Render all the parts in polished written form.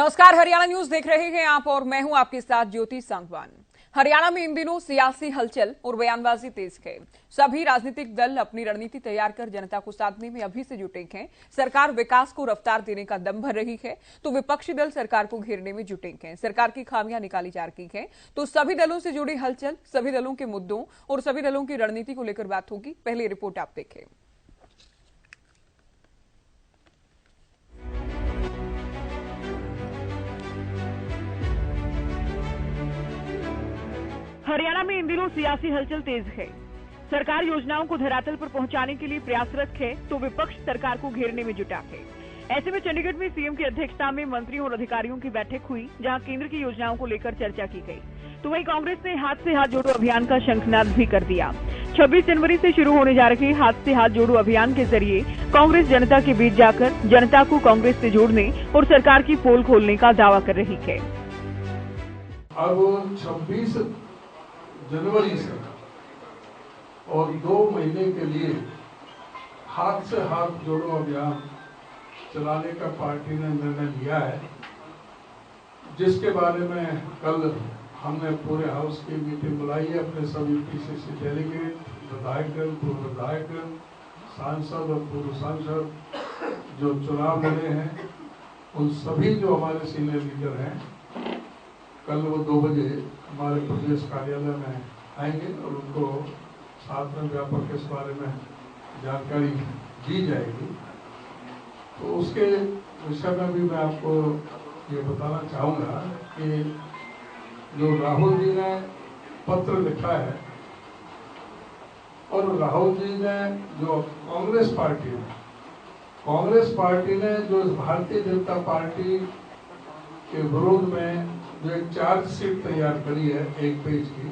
नमस्कार, हरियाणा न्यूज देख रहे हैं आप और मैं हूं आपके साथ ज्योति सांगवान। हरियाणा में इन दिनों सियासी हलचल और बयानबाजी तेज है। सभी राजनीतिक दल अपनी रणनीति तैयार कर जनता को साधने में अभी से जुटे हैं। सरकार विकास को रफ्तार देने का दम भर रही है तो विपक्षी दल सरकार को घेरने में जुटे हैं। सरकार की खामियां निकाली जा रही हैं तो सभी दलों से जुड़ी हलचल, सभी दलों के मुद्दों और सभी दलों की रणनीति को लेकर बात होगी। पहले रिपोर्ट आप देखें। हरियाणा में इन दिनों सियासी हलचल तेज है। सरकार योजनाओं को धरातल पर पहुंचाने के लिए प्रयासरत है तो विपक्ष सरकार को घेरने में जुटा है। ऐसे में चंडीगढ़ में सीएम की अध्यक्षता में मंत्रियों और अधिकारियों की बैठक हुई, जहां केंद्र की योजनाओं को लेकर चर्चा की गई। तो वहीं कांग्रेस ने हाथ से हाथ जोड़ो अभियान का शंखनाद भी कर दिया। 26 जनवरी से शुरू होने जा रहे हाथ से हाथ जोड़ो अभियान के जरिए कांग्रेस जनता के बीच जाकर जनता को कांग्रेस से जोड़ने और सरकार की पोल खोलने का दावा कर रही है। अब 26 जनवरी से और 2 महीने के लिए हाथ से हाथ जोड़ो अभियान चलाने का पार्टी ने निर्णय लिया है, जिसके बारे में कल हमने पूरे हाउस की मीटिंग बुलाई है। अपने सभी पीसीसी डेलीगेट, विधायकगण, पूर्व विधायकगण, सांसद और पूर्व सांसद जो चुनाव लड़े हैं, उन सभी जो हमारे सीनियर लीडर हैं, कल वो 2 बजे हमारे प्रदेश कार्यालय में आएंगे और उनको साथ में व्यापक इस बारे में जानकारी दी जाएगी। तो उसके विषय में भी मैं आपको ये बताना चाहूँगा कि जो राहुल जी ने पत्र लिखा है और राहुल जी ने जो कांग्रेस पार्टी ने जो भारतीय जनता पार्टी के विरोध में जो एक चार्जशीट तैयार करी है 1 पेज की,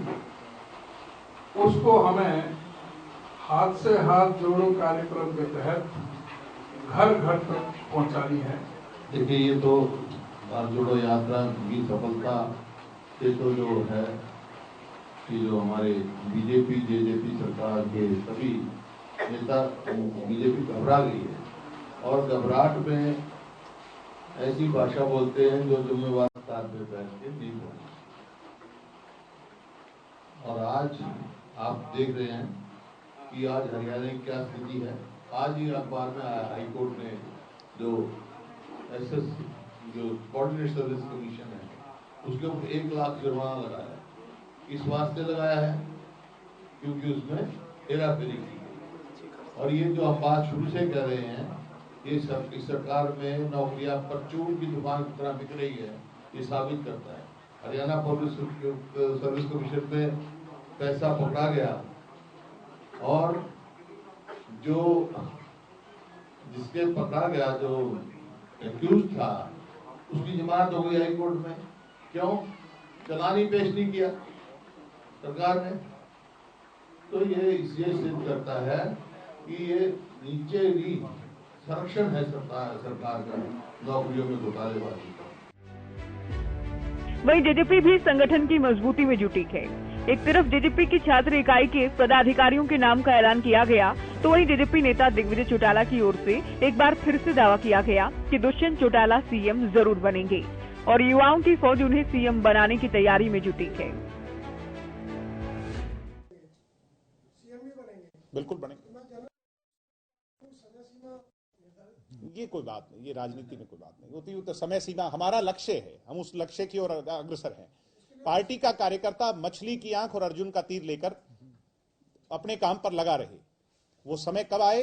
उसको हमें हाथ से हाथ जोड़ो कार्यक्रम के तहत घर घर तक पहुंचानी है। देखिए, ये तो हाथ जोड़ो यात्रा की सफलता से तो जो है कि जो हमारे बीजेपी जेजेपी सरकार के सभी नेता बीजेपी घबरा गई है और घबराहट में ऐसी भाषा बोलते हैं जो जिम्मेवार साथ में बैठ के नहीं बोलते। और आज आप देख रहे हैं कि आज हरियाणा की क्या स्थिति है। आज ही अखबार में हाई कोर्ट ने जो एसएस जो कोऑर्डिनेट सर्विस कमीशन है उसके ऊपर 1 लाख जुर्माना लगाया है। इस वास्ते लगाया है क्योंकि उसमें हेराफेरी की गई। और ये जो हम बात शुरू से कह रहे हैं, ये सब इस सरकार में नौकरियां परचून की दुकान की तरह बिक रही है, ये साबित करता है। हरियाणा पुलिस सर्विस कमीशन में पैसा पकड़ा गया और जो जिसके पकड़ा गया जो एक्यूज था उसकी जमानत हो गई हाई कोर्ट में। क्यों? चालान ही पेश नहीं किया सरकार ने। तो ये इसलिए सिद्ध करता है कि ये नीचे ही संरक्षण है सरकार का नौकरियों में घोटालेबाजी का। वहीं जेजेपी भी संगठन की मजबूती में जुटी है। एक तरफ जेजेपी की छात्र इकाई के पदाधिकारियों के नाम का ऐलान किया गया तो वहीं जेजेपी नेता दिग्विजय चौटाला की ओर से एक बार फिर से दावा किया गया कि दुष्यंत चौटाला सीएम जरूर बनेंगे और युवाओं की फौज उन्हें सीएम बनाने की तैयारी में जुटी है। बिल्कुल बनेंगे, ये कोई बात नहीं, ये राजनीति में कोई बात नहीं होती। तो समय सीमा हमारा लक्ष्य है, हम उस लक्ष्य की ओर अग्रसर हैं। पार्टी का कार्यकर्ता मछली की आंख और अर्जुन का तीर लेकर अपने काम पर लगा रहे। वो समय कब आए,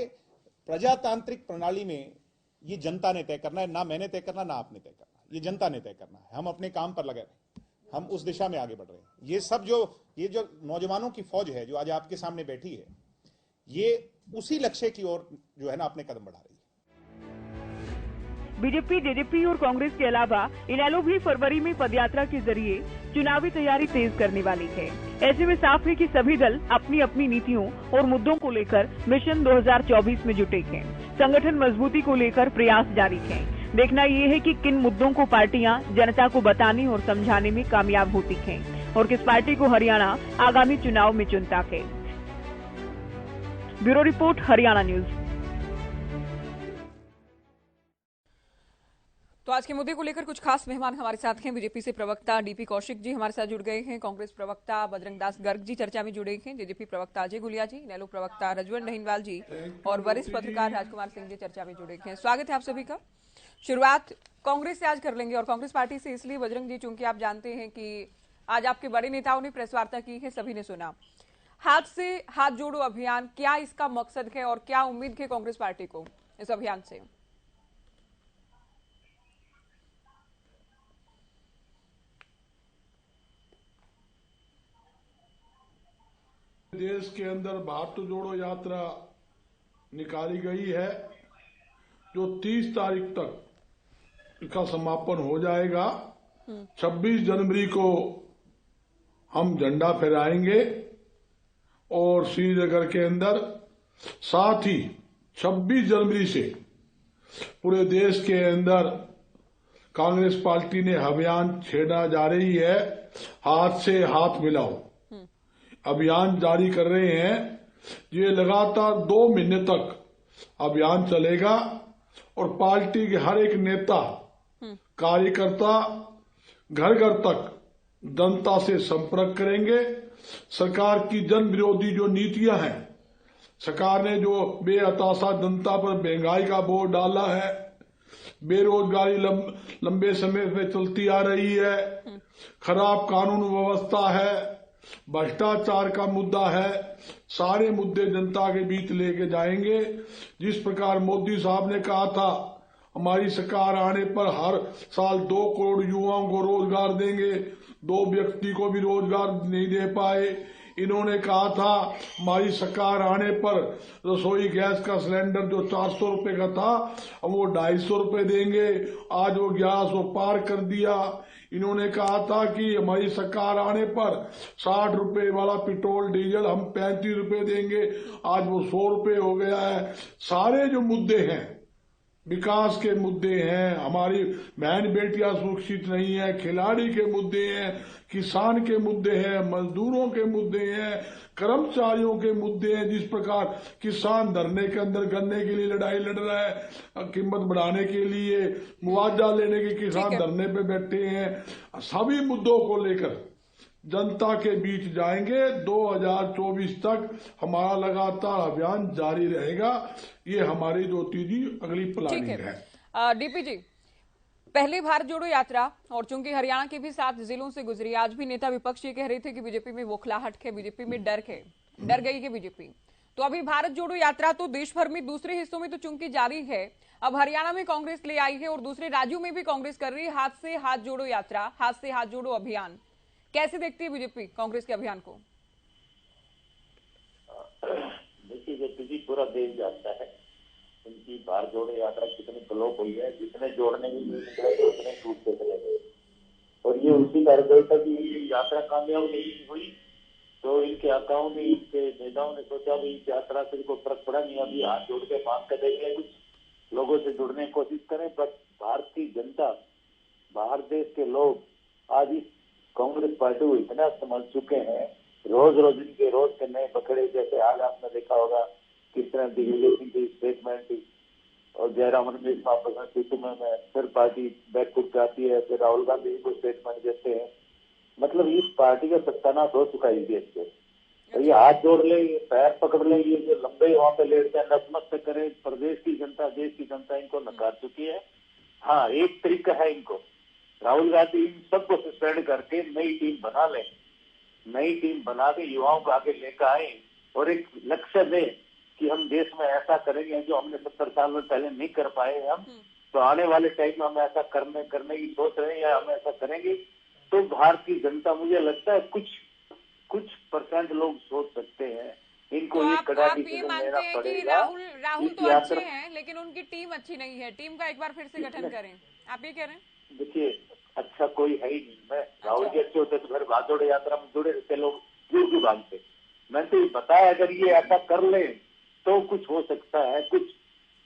प्रजातांत्रिक प्रणाली में ये जनता ने तय करना है, ना मैंने तय करना, ना आपने तय करना, ये जनता ने तय करना है। हम अपने काम पर लगे रहे, हम उस दिशा में आगे बढ़ रहे हैं। ये सब ये जो नौजवानों की फौज है जो आज आपके सामने बैठी है, ये उसी लक्ष्य की ओर जो है ना अपने कदम बढ़ा रही है। बीजेपी, जेजेपी और कांग्रेस के अलावा इनेलो भी फरवरी में पदयात्रा के जरिए चुनावी तैयारी तेज करने वाली है। ऐसे में साफ है कि सभी दल अपनी अपनी नीतियों और मुद्दों को लेकर मिशन 2024 में जुटे हैं। संगठन मजबूती को लेकर प्रयास जारी है। देखना ये है कि किन मुद्दों को पार्टियां जनता को बताने और समझाने में कामयाब होती हैं और किस पार्टी को हरियाणा आगामी चुनाव में चुनता है। Bureau report, Haryana news. तो आज के मुद्दे को लेकर कुछ खास मेहमान हमारे साथ हैं। बीजेपी से प्रवक्ता डीपी कौशिक जी हमारे साथ जुड़ गए हैं, कांग्रेस प्रवक्ता बजरंग दास गर्ग जी चर्चा में जुड़े हैं, जेजेपी प्रवक्ता अजय गुलिया जी, नेलो प्रवक्ता रजवन नहीनवाल जी और वरिष्ठ पत्रकार राजकुमार सिंह जी चर्चा में जुड़े हैं। स्वागत है आप सभी का। शुरुआत कांग्रेस से आज कर लेंगे और कांग्रेस पार्टी से इसलिए बजरंग जी, चूंकि आप जानते हैं कि आज आपके बड़े नेताओं ने प्रेस वार्ता की है, सभी ने सुना। हाथ से हाथ जोड़ो अभियान, क्या इसका मकसद है और क्या उम्मीद है कांग्रेस पार्टी को इस अभियान से? देश के अंदर भारत जोड़ो यात्रा निकाली गई है, जो 30 तारीख तक इसका समापन हो जाएगा। 26 जनवरी को हम झंडा फहराएंगे और श्रीनगर के अंदर, साथ ही 26 जनवरी से पूरे देश के अंदर कांग्रेस पार्टी ने अभियान छेड़ा जा रही है। हाथ से हाथ मिलाओ अभियान जारी कर रहे हैं। ये लगातार 2 महीने तक अभियान चलेगा और पार्टी के हर एक नेता कार्यकर्ता घर घर तक जनता से संपर्क करेंगे। सरकार की जन विरोधी जो नीतियां हैं, सरकार ने जो बेहताशा जनता पर महंगाई का बोझ डाला है, बेरोजगारी लंबे समय से चलती आ रही है, खराब कानून व्यवस्था है, भ्रष्टाचार का मुद्दा है, सारे मुद्दे जनता के बीच लेके जाएंगे। जिस प्रकार मोदी साहब ने कहा था हमारी सरकार आने पर हर साल 2 करोड़ युवाओं को रोजगार देंगे, 2 व्यक्ति को भी रोजगार नहीं दे पाए। इन्होंने कहा था हमारी सरकार आने पर रसोई गैस का सिलेंडर जो 400 रुपए का था अब वो 250 रुपए देंगे, आज वो 1100 पार कर दिया। इन्होंने कहा था कि हमारी सरकार आने पर 60 रुपए वाला पेट्रोल डीजल हम 35 रुपए देंगे, आज वो 100 रुपए हो गया है। सारे जो मुद्दे हैं, विकास के मुद्दे हैं, हमारी बहन बेटियां सुरक्षित नहीं है, खिलाड़ी के मुद्दे हैं, किसान के मुद्दे हैं, मजदूरों के मुद्दे हैं, कर्मचारियों के मुद्दे हैं। जिस प्रकार किसान धरने के अंदर गन्ने के लिए लड़ाई लड़ रहा है, कीमत बढ़ाने के लिए, मुआवजा लेने के किसान धरने पे बैठे हैं। सभी मुद्दों को लेकर जनता के बीच जाएंगे। 2024 तक हमारा लगातार अभियान जारी रहेगा। ये हमारी जो तीजी अगली प्लानिंग है। डीपी जी, पहले भारत जोड़ो यात्रा और चूंकि हरियाणा के भी 7 जिलों से गुजरी, आज भी नेता विपक्ष ये कह रहे थे कि बीजेपी में बौखलाहट है, बीजेपी में डर है, डर गई है बीजेपी। तो अभी भारत जोड़ो यात्रा तो देश भर में दूसरे हिस्सों में तो चूंकि जारी है, अब हरियाणा में कांग्रेस ले आई है और दूसरे राज्यों में भी कांग्रेस कर रही है हाथ से हाथ जोड़ो यात्रा, हाथ से हाथ जोड़ो अभियान। कैसे देखती है बीजेपी कांग्रेस के अभियान को? देखिए, जो पूरा देश जानता है उनकी भारत जोड़ो यात्रा कितनी फ्लॉप हुई है, जितने जोड़ने की निकले थे उतने टूटते चले गए। और ये उसी कारण था कि ये यात्रा कामयाब नहीं हुई, तो इनके अकाउंट में इनके नेताओं ने सोचा भी इस यात्रा से कोई फर्क पड़ा नहीं, अभी हाथ जोड़ के मांग कर देख लें, कुछ लोगों से जुड़ने की कोशिश करें। बट भारतीय जनता, बाहर देश के लोग आज इस कांग्रेस पार्टी को इतना समझ चुके हैं। रोज रोज इनके रोज के नए पकड़े, जैसे आज आपने देखा होगा किस तरह दिग्विजय सिंह की स्टेटमेंट थी और जयराम रमेश वापस में फिर पार्टी बैकफुट पे आती है, फिर राहुल गांधी को स्टेटमेंट देते हैं। मतलब इस पार्टी का सत्यानाश हो चुका है इस देश से। तो ये हाथ जोड़ ले, पैर पकड़ ले, ये जो लंबे वहां पे लेटते हैं, नतमस्तक करे, प्रदेश की जनता, देश की जनता इनको नकार चुकी है। हाँ, एक तरीका है इनको, राहुल गांधी इन सबको सस्पेंड करके नई टीम बना ले, नई टीम बना के युवाओं को आगे लेकर आए और एक लक्ष्य दे कि हम देश में ऐसा करेंगे जो हमने 70 साल में पहले नहीं कर पाए हम, तो आने वाले टाइम में हम ऐसा करने की सोच रहे हैं या हम ऐसा करेंगे। तो भारतीय जनता, मुझे लगता है कुछ परसेंट लोग सोच सकते हैं। इनको तो ये कड़ा आप ये मानते हैं कि राहुल तो अच्छे हैं लेकिन उनकी टीम अच्छी नहीं है, टीम का एक बार फिर से गठन करें, आप ये कह रहे हैं? देखिए, अच्छा कोई है ही नहीं। मैं राहुल जी अच्छे होते तो फिर भारत जोड़ो यात्रा में जुड़े रहते लोग, क्यों भागते। मैंने तो बताया अगर ये ऐसा कर ले तो कुछ हो सकता है, कुछ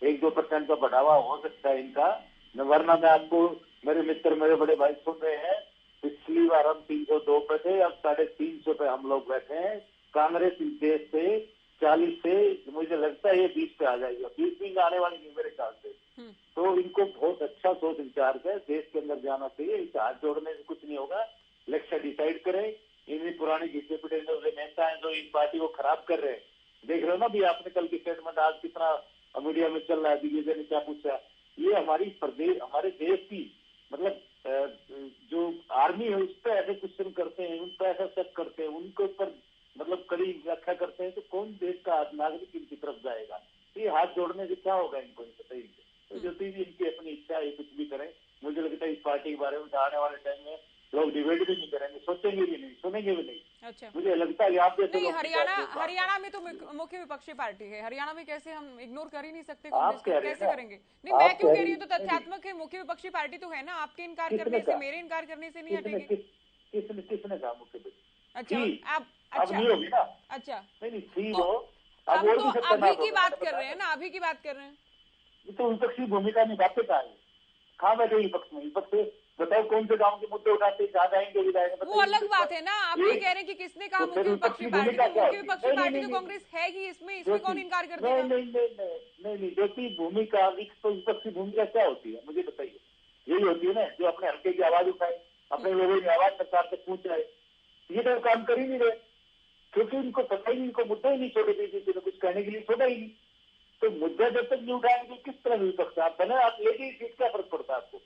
1-2% का बढ़ावा हो सकता है इनका। वरना मैं आपको, मेरे मित्र, मेरे बड़े भाई सुन रहे हैं, पिछली बार हम 302 पे थे, अब 350 पे हम लोग बैठे हैं। कांग्रेस इस देश से 40 से मुझे लगता है ये 20 पे आ जाएगी, 20 भी आने वाली नहीं मेरे ख्याल से। तो इनको बहुत अच्छा सोच विचार है, देश के अंदर जाना चाहिए। इसे हाथ जोड़ने से कुछ नहीं होगा। लक्ष्य डिसाइड करें। इन पुरानी घिसे पिटे नेता है जो इस पार्टी को खराब कर रहे हैं, देख रहे हो ना भी आपने कल की स्टेटमेंट आज कितना मीडिया में चल रहा है, दिग्विजय ने क्या पूछा। ये हमारी प्रदेश, हमारे देश की मतलब जो आर्मी है उस पर ऐसे क्वेश्चन करते हैं, उन पर ऐसा शक करते हैं, उनके ऊपर मतलब कड़ी व्याख्या करते हैं, तो कौन देश का नागरिक इनकी तरफ जाएगा। ये हाथ जोड़ने से क्या होगा इनको पता ही। तो जो भी इनकी अपनी इच्छा है कुछ भी करें, मुझे लगता है इस पार्टी के बारे में आने वाले टाइम में लोग डिबेट भी नहीं करेंगे, सोचेंगे भी नहीं, सुनेंगे भी नहीं। अच्छा, मुझे लगता है आप जैसे नहीं, हरियाणा में तो मुख्य विपक्षी पार्टी है। हरियाणा में कैसे हम इग्नोर कर ही नहीं सकते, कैसे करेंगे। नहीं, मैं क्यों कह रही हूँ, तो तथ्यात्मक है, मुख्य विपक्षी पार्टी तो है ना। आपके इनकार करने से, मेरे इनकार करने से नहीं हटेगी। किसने कहा मुख्य विपक्षी? अच्छा, अब नहीं होगी ना। अच्छा, नहीं थी वो, अब तो अभी की बात कर रहे हैं ना, अभी की बात कर रहे हैं। तो विपक्षी भूमिका निभाते कहाँ बैठे विपक्ष में? विपक्ष बताओ कौन से गांव के मुद्दे उठाते, कहाँ जाएंगे विधायक? वो अलग बात है ना। आप ये कह रहे हैं कि किसने कहा मुख्य विपक्षी पार्टी, मुख्य विपक्षी पार्टी तो कांग्रेस है ही, इसमें कौन इनकार कर देगा? नहीं, ज्योति भूमिका, विपक्षी भूमिका क्या होती है मुझे बताइए। यही होती है ना जो अपने हल्के की आवाज उठाए, अपने लोगों की आवाज सरकार तक पहुंचाए। ये तो काम कर ही नहीं रहे, क्योंकि इनको पता ही नहीं, इनको मुद्दा ही नहीं छोड़े बीजेपी ने कुछ कहने के लिए छोड़ा ही नहीं। तो मुद्दा जब तक नहीं उठाएंगे किस तरह मिल सकता है? आप बने, आप लेके सीट क्या फर्क पड़ता है आपको?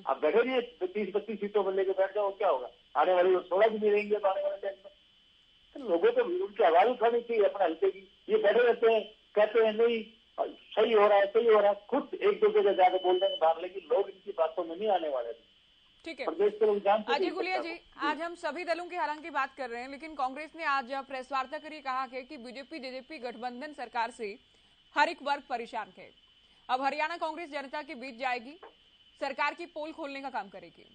आप बैठे रहिए 30-32 सीटों पर लेके बैठ जाओ, क्या होगा? आने वाले 16 भी नहीं रहेंगे आने वाले टाइम में। तो लोगों को उनकी आवाज उठानी चाहिए अपने हल्के की। ये बैठे रहते हैं, कहते हैं नहीं सही हो रहा है, सही हो रहा है, खुद एक दो जगह जाकर बोल देंगे बाहर, लेकिन लोग इनकी बातों में नहीं आने वाले। ठीक है प्रदेश के लोग जानते हैं। अजय गुलिया जी, आज हम सभी दलों की हालांकि बात कर रहे हैं, लेकिन कांग्रेस ने आज प्रेस वार्ता करी, कहा है कि बीजेपी जेजेपी गठबंधन सरकार से हर एक वर्ग परेशान है। अब हरियाणा कांग्रेस जनता के बीच जाएगी, सरकार की पोल खोलने का काम करेगी।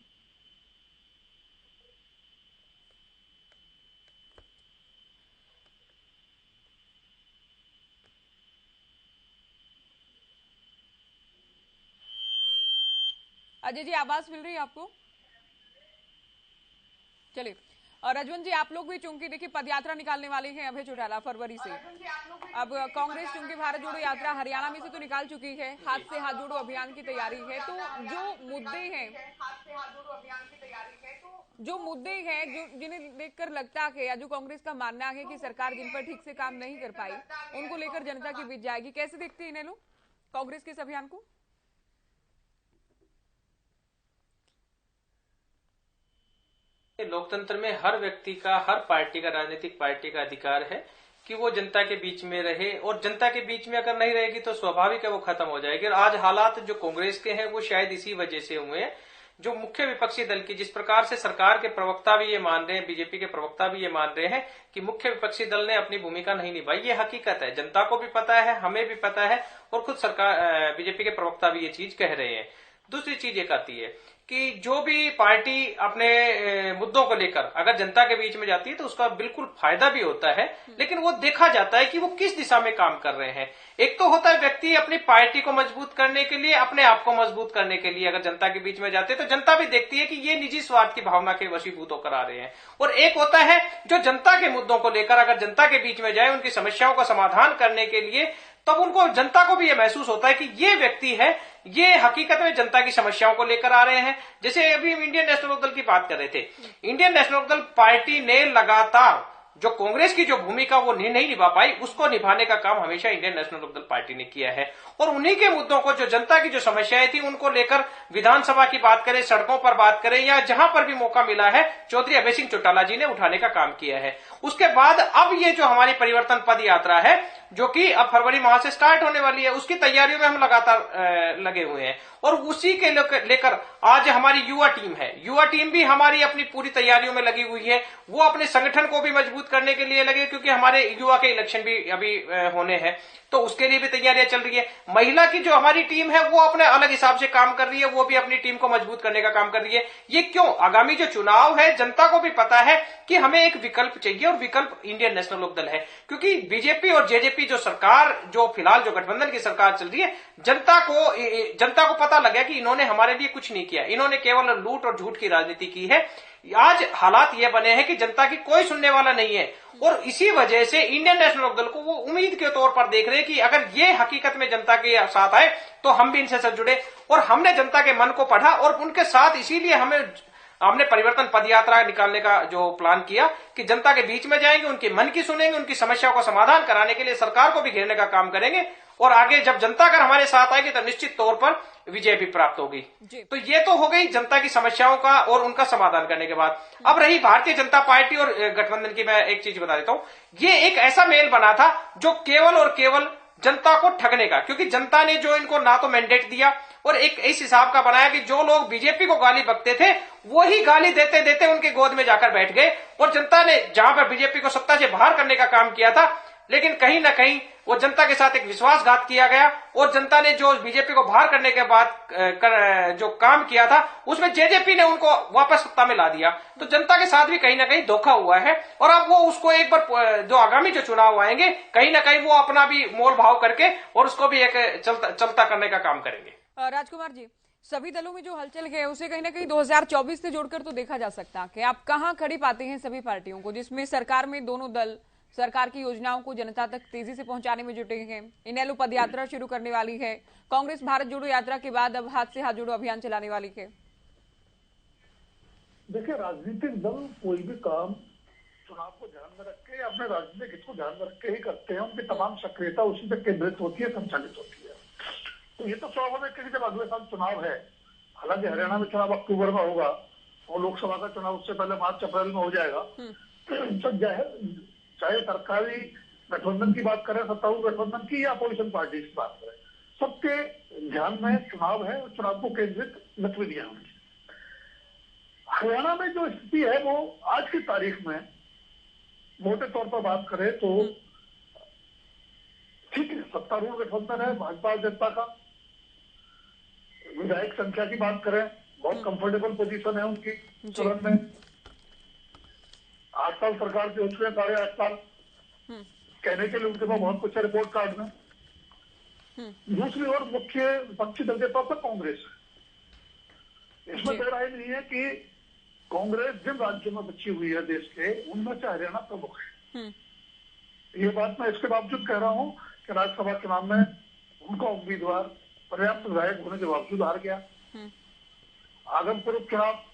अजय जी, आवाज मिल रही है आपको? चलिए, और रजवंत जी, आप लोग भी चूंकि देखिए पदयात्रा निकालने वाले हैं अभय चौटाला फरवरी से। अब कांग्रेस चूंकि भारत जोड़ो यात्रा हरियाणा में से तो निकाल चुकी है, हाथ से हाथ जोड़ो अभियान की तैयारी है। तो जो मुद्दे हैं जो जिन्हें देखकर लगता है, या जो कांग्रेस का मानना है कि सरकार जिन पर ठीक से काम नहीं कर पाई, उनको लेकर जनता के बीच जाएगी। कैसे देखते हैं इन्हें लोग कांग्रेस के इस अभियान को? लोकतंत्र में हर व्यक्ति का, हर पार्टी का, राजनीतिक पार्टी का अधिकार है कि वो जनता के बीच में रहे, और जनता के बीच में अगर नहीं रहेगी तो स्वाभाविक है वो खत्म हो जाएगी। और आज हालात जो कांग्रेस के हैं वो शायद इसी वजह से हुए हैं। जो मुख्य विपक्षी दल की, जिस प्रकार से सरकार के प्रवक्ता भी ये मान रहे हैं, बीजेपी के प्रवक्ता भी ये मान रहे हैं कि मुख्य विपक्षी दल ने अपनी भूमिका नहीं निभाई, ये हकीकत है, जनता को भी पता है, हमें भी पता है, और खुद सरकार, बीजेपी के प्रवक्ता भी ये चीज कह रहे हैं। दूसरी चीज एक आती है कि जो भी पार्टी अपने मुद्दों को लेकर अगर जनता के बीच में जाती है तो उसका बिल्कुल फायदा भी होता है, लेकिन वो देखा जाता है कि वो किस दिशा में काम कर रहे हैं। एक तो होता है व्यक्ति अपनी पार्टी को मजबूत करने के लिए, अपने आप को मजबूत करने के लिए अगर जनता के बीच में जाते हैं तो जनता भी देखती है कि ये निजी स्वार्थ की भावना के वशीभूत होकर आ रहे हैं। और एक होता है जो जनता के मुद्दों को लेकर अगर जनता के बीच में जाए, उनकी समस्याओं का समाधान करने के लिए, तब उनको, जनता को भी ये महसूस होता है कि ये व्यक्ति है, ये हकीकत में जनता की समस्याओं को लेकर आ रहे हैं। जैसे अभी हम इंडियन नेशनल लोकदल की बात कर रहे थे, इंडियन नेशनल लोकदल पार्टी ने लगातार जो कांग्रेस की जो भूमिका वो नहीं निभा पाई, उसको निभाने का काम हमेशा इंडियन नेशनल लोकदल पार्टी ने किया है। और उन्हीं के मुद्दों को, जो जनता की जो समस्याएं थी, उनको लेकर विधानसभा की बात करें, सड़कों पर बात करें, या जहां पर भी मौका मिला है, चौधरी अभय सिंह चौटाला जी ने उठाने का काम किया है। उसके बाद अब ये जो हमारी परिवर्तन पद यात्रा है, जो कि अब फरवरी माह से स्टार्ट होने वाली है, उसकी तैयारियों में हम लगातार लगे हुए हैं। और उसी के लेकर आज हमारी युवा टीम है, युवा टीम भी हमारी अपनी पूरी तैयारियों में लगी हुई है। वो अपने संगठन को भी मजबूत करने के लिए लगे, क्योंकि हमारे युवा के इलेक्शन भी अभी होने हैं, तो उसके लिए भी तैयारियां चल रही है। महिला की जो हमारी टीम है वो अपने अलग हिसाब से काम कर रही है, वो भी अपनी टीम को मजबूत करने का काम कर रही है। ये क्यों? आगामी जो चुनाव है, जनता को भी पता है कि हमें एक विकल्प चाहिए, और विकल्प इंडियन नेशनल लोकदल है। क्योंकि बीजेपी और जेजेपी जो सरकार, जो फिलहाल जो गठबंधन की सरकार चल रही है, जनता को पता लगा कि इन्होंने हमारे लिए कुछ नहीं किया, इन्होंने केवल लूट और झूठ की राजनीति की है। आज हालात ये बने हैं कि जनता की कोई सुनने वाला नहीं है, और इसी वजह से इंडियन नेशनल लोक दल को वो उम्मीद के तौर पर देख रहे हैं कि अगर ये हकीकत में जनता के साथ आए तो हम भी इनसे साथ जुड़े। और हमने जनता के मन को पढ़ा और उनके साथ, इसीलिए हमने परिवर्तन पदयात्रा निकालने का जो प्लान किया कि जनता के बीच में जाएंगे, उनके मन की सुनेंगे, उनकी समस्याओं का समाधान कराने के लिए सरकार को भी घेरने का काम करेंगे। और आगे जब जनता अगर हमारे साथ आएगी तो निश्चित तौर पर विजय भी प्राप्त होगी। तो ये तो हो गई जनता की समस्याओं का और उनका समाधान करने के बाद। अब रही भारतीय जनता पार्टी और गठबंधन की, मैं एक चीज बता देता हूं। ये एक ऐसा मेल बना था जो केवल और केवल जनता को ठगने का, क्योंकि जनता ने जो इनको ना तो मैंडेट दिया और एक इस हिसाब का बनाया कि जो लोग बीजेपी को गाली बकते थे वही गाली देते देते उनके गोद में जाकर बैठ गए। और जनता ने जहां पर बीजेपी को सत्ता से बाहर करने का काम किया था, लेकिन कहीं ना कहीं वो जनता के साथ एक विश्वासघात किया गया और जनता ने जो बीजेपी को बाहर करने के बाद जो काम किया था उसमें जेजेपी ने उनको वापस सत्ता में ला दिया। तो जनता के साथ भी कहीं ना कहीं धोखा हुआ है और अब वो उसको एक बार जो आगामी जो चुनाव आएंगे कहीं ना कहीं वो अपना भी मोल भाव करके और उसको भी एक चलता करने का काम करेंगे। राजकुमार जी, सभी दलों में जो हलचल है उसे कहीं ना कहीं 2024 से जोड़कर तो देखा जा सकता है कि आप कहां खड़ी पाते हैं सभी पार्टियों को, जिसमें सरकार में दोनों दल सरकार की योजनाओं को जनता तक तेजी से पहुंचाने में जुटे हैं। इनेलो पदयात्रा शुरू करने वाली है, कांग्रेस भारत जोड़ो यात्रा के बाद अब हाथ से हाथ जोड़ो अभियान चलाने वाली है। देखिए, राजनीतिक दल कोई भी काम चुनाव को ध्यान में रख के, अपने राजनीतिक हित को ध्यान में रख के ही करते हैं। उनकी तमाम सक्रियता उसी पे केंद्रित होती है, संचालित होती है। तो ये तो स्वाभाविक है कि जब अगले साल चुनाव है, हालांकि हरियाणा में चुनाव अक्टूबर में होगा और लोकसभा का चुनाव उससे पहले मार्च अप्रैल में हो जाएगा, तो चाहे सरकारी गठबंधन की बात करें, सत्तारूढ़ गठबंधन की या अपोजिशन पार्टी की बात करें, सबके ध्यान में चुनाव है और चुनाव को केंद्रित गतिविधियां होंगी। हरियाणा में जो स्थिति है वो आज की तारीख में मोटे तौर पर बात करें तो ठीक है, सत्तारूढ़ गठबंधन है भाजपा जनता का। विधायक संख्या की बात करें, बहुत कंफर्टेबल पोजीशन है उनकी चरण में। 8 साल सरकार के हो चुके हैं, 8.5 साल कहने के लिए उनके पास बहुत कुछ है रिपोर्ट कार्ड में। दूसरी ओर मुख्य विपक्षी दल के तौर पर कांग्रेस है। इसमें दो राय नहीं है कि कांग्रेस जिन राज्यों में बची हुई है देश के, उनमें से हरियाणा प्रमुख है। ये बात मैं इसके बावजूद कह रहा हूं कि राज्यसभा चुनाव में उनका उम्मीदवार पर्याप्त विधायक होने के बावजूद हार गया। आगमपुर उपचुनाव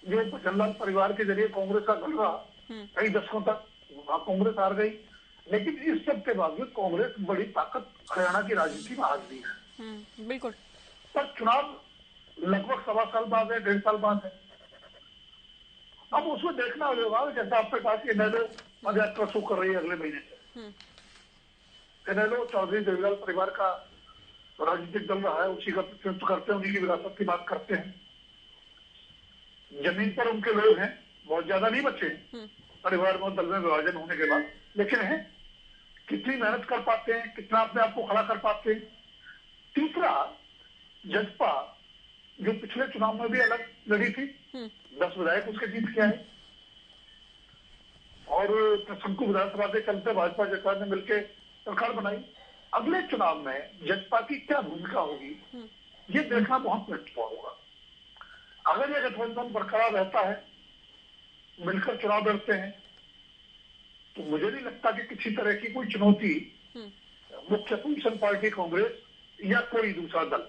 जो भजनलाल परिवार के जरिए कांग्रेस का गलबा कई दशकों तक वहां कांग्रेस हार गई, लेकिन इस सब के बावजूद कांग्रेस बड़ी ताकत हरियाणा की राजनीति में आ गई है। बिल्कुल। पर चुनाव लगभग 1.25 साल बाद है, 1.5 साल बाद है। अब उसमें देखना होगा, जैसा आपने कहा कि इनेलो पदयात्रा शुरू कर रही है अगले महीने से। इनेलो चौधरी देवीलाल परिवार का राजनीतिक दल रहा है, उसी का प्रतिनिधित्व करते हैं, उन्हीं की विरासत की बात करते हैं। जमीन पर उनके लोग हैं, बहुत ज्यादा नहीं बचे परिवार में दल में विभाजन होने के बाद, लेकिन है कितनी मेहनत कर पाते हैं, कितना अपने आप को खड़ा कर पाते हैं। तीसरा, जसपा जो पिछले चुनाव में भी अलग लड़ी थी, 10 विधायक उसके जीत के आए और शंकु विधानसभा के चलते भाजपा सरकार ने मिलकर सरकार बनाई। अगले चुनाव में जसपा की क्या भूमिका होगी, ये देखना बहुत महत्वपूर्ण होगा। अगर ये गठबंधन बरकरार रहता है, मिलकर चुनाव लड़ते हैं, तो मुझे नहीं लगता कि किसी तरह की कोई चुनौती मुख्य अपोजिशन पार्टी कांग्रेस या कोई दूसरा दल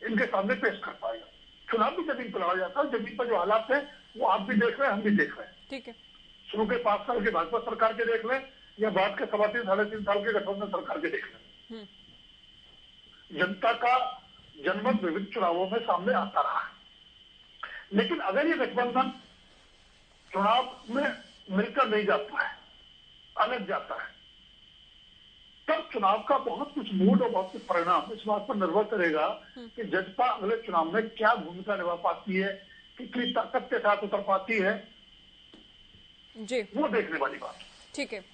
इनके सामने पेश कर पाएगा। चुनाव भी जमीन पर लड़ा जाता है, जमीन पर जो हालात है वो आप भी देख रहे हैं, हम भी देख रहे हैं। ठीक है, शुरू के 5 साल के भाजपा सरकार के देख लें या बाद के 3.25 साढ़े 3 साल के गठबंधन सरकार के देख लें, जनता का जनमत विभिन्न चुनावों में सामने आता रहा है। लेकिन अगर ये गठबंधन चुनाव में मिलकर नहीं जाता है, अलग जाता है, तब चुनाव का बहुत कुछ मूड और बहुत कुछ परिणाम इस बात पर निर्भर करेगा कि जसपा अगले चुनाव में क्या भूमिका निभा पाती है, कितनी ताकत के साथ उतर पाती है जी, वो देखने वाली बात। ठीक है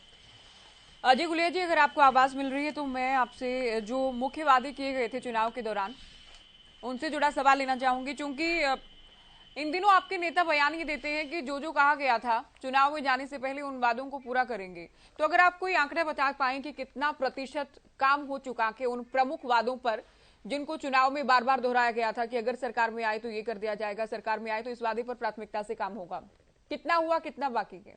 अजय गुलेरिया जी, अगर आपको आवाज मिल रही है तो मैं आपसे जो मुख्य वादे किए गए थे चुनाव के दौरान उनसे जुड़ा सवाल लेना चाहूंगी, क्योंकि इन दिनों आपके नेता बयान ये देते हैं कि जो कहा गया था चुनाव में जाने से पहले उन वादों को पूरा करेंगे। तो अगर आप कोई आंकड़े बता पाएं कि कितना प्रतिशत काम हो चुका कि उन प्रमुख वादों पर जिनको चुनाव में बार बार दोहराया गया था कि अगर सरकार में आए तो ये कर दिया जाएगा, सरकार में आए तो इस वादे पर प्राथमिकता से काम होगा, कितना हुआ, कितना बाकी है?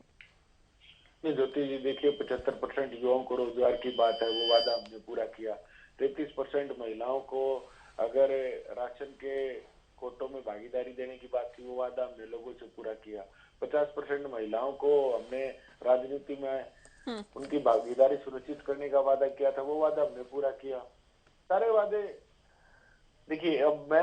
ज्योति जी देखिए 75% युवाओं को रोजगार की बात है, वो वादा हमने पूरा किया। 33% महिलाओं को अगर राशन के कोटों में भागीदारी देने की बात थी, वो वादा हमने लोगों से पूरा किया। 50% महिलाओं को हमने राजनीति में उनकी भागीदारी सुनिश्चित करने का वादा किया था, वो वादा हमने पूरा किया। सारे वादे देखिए, अब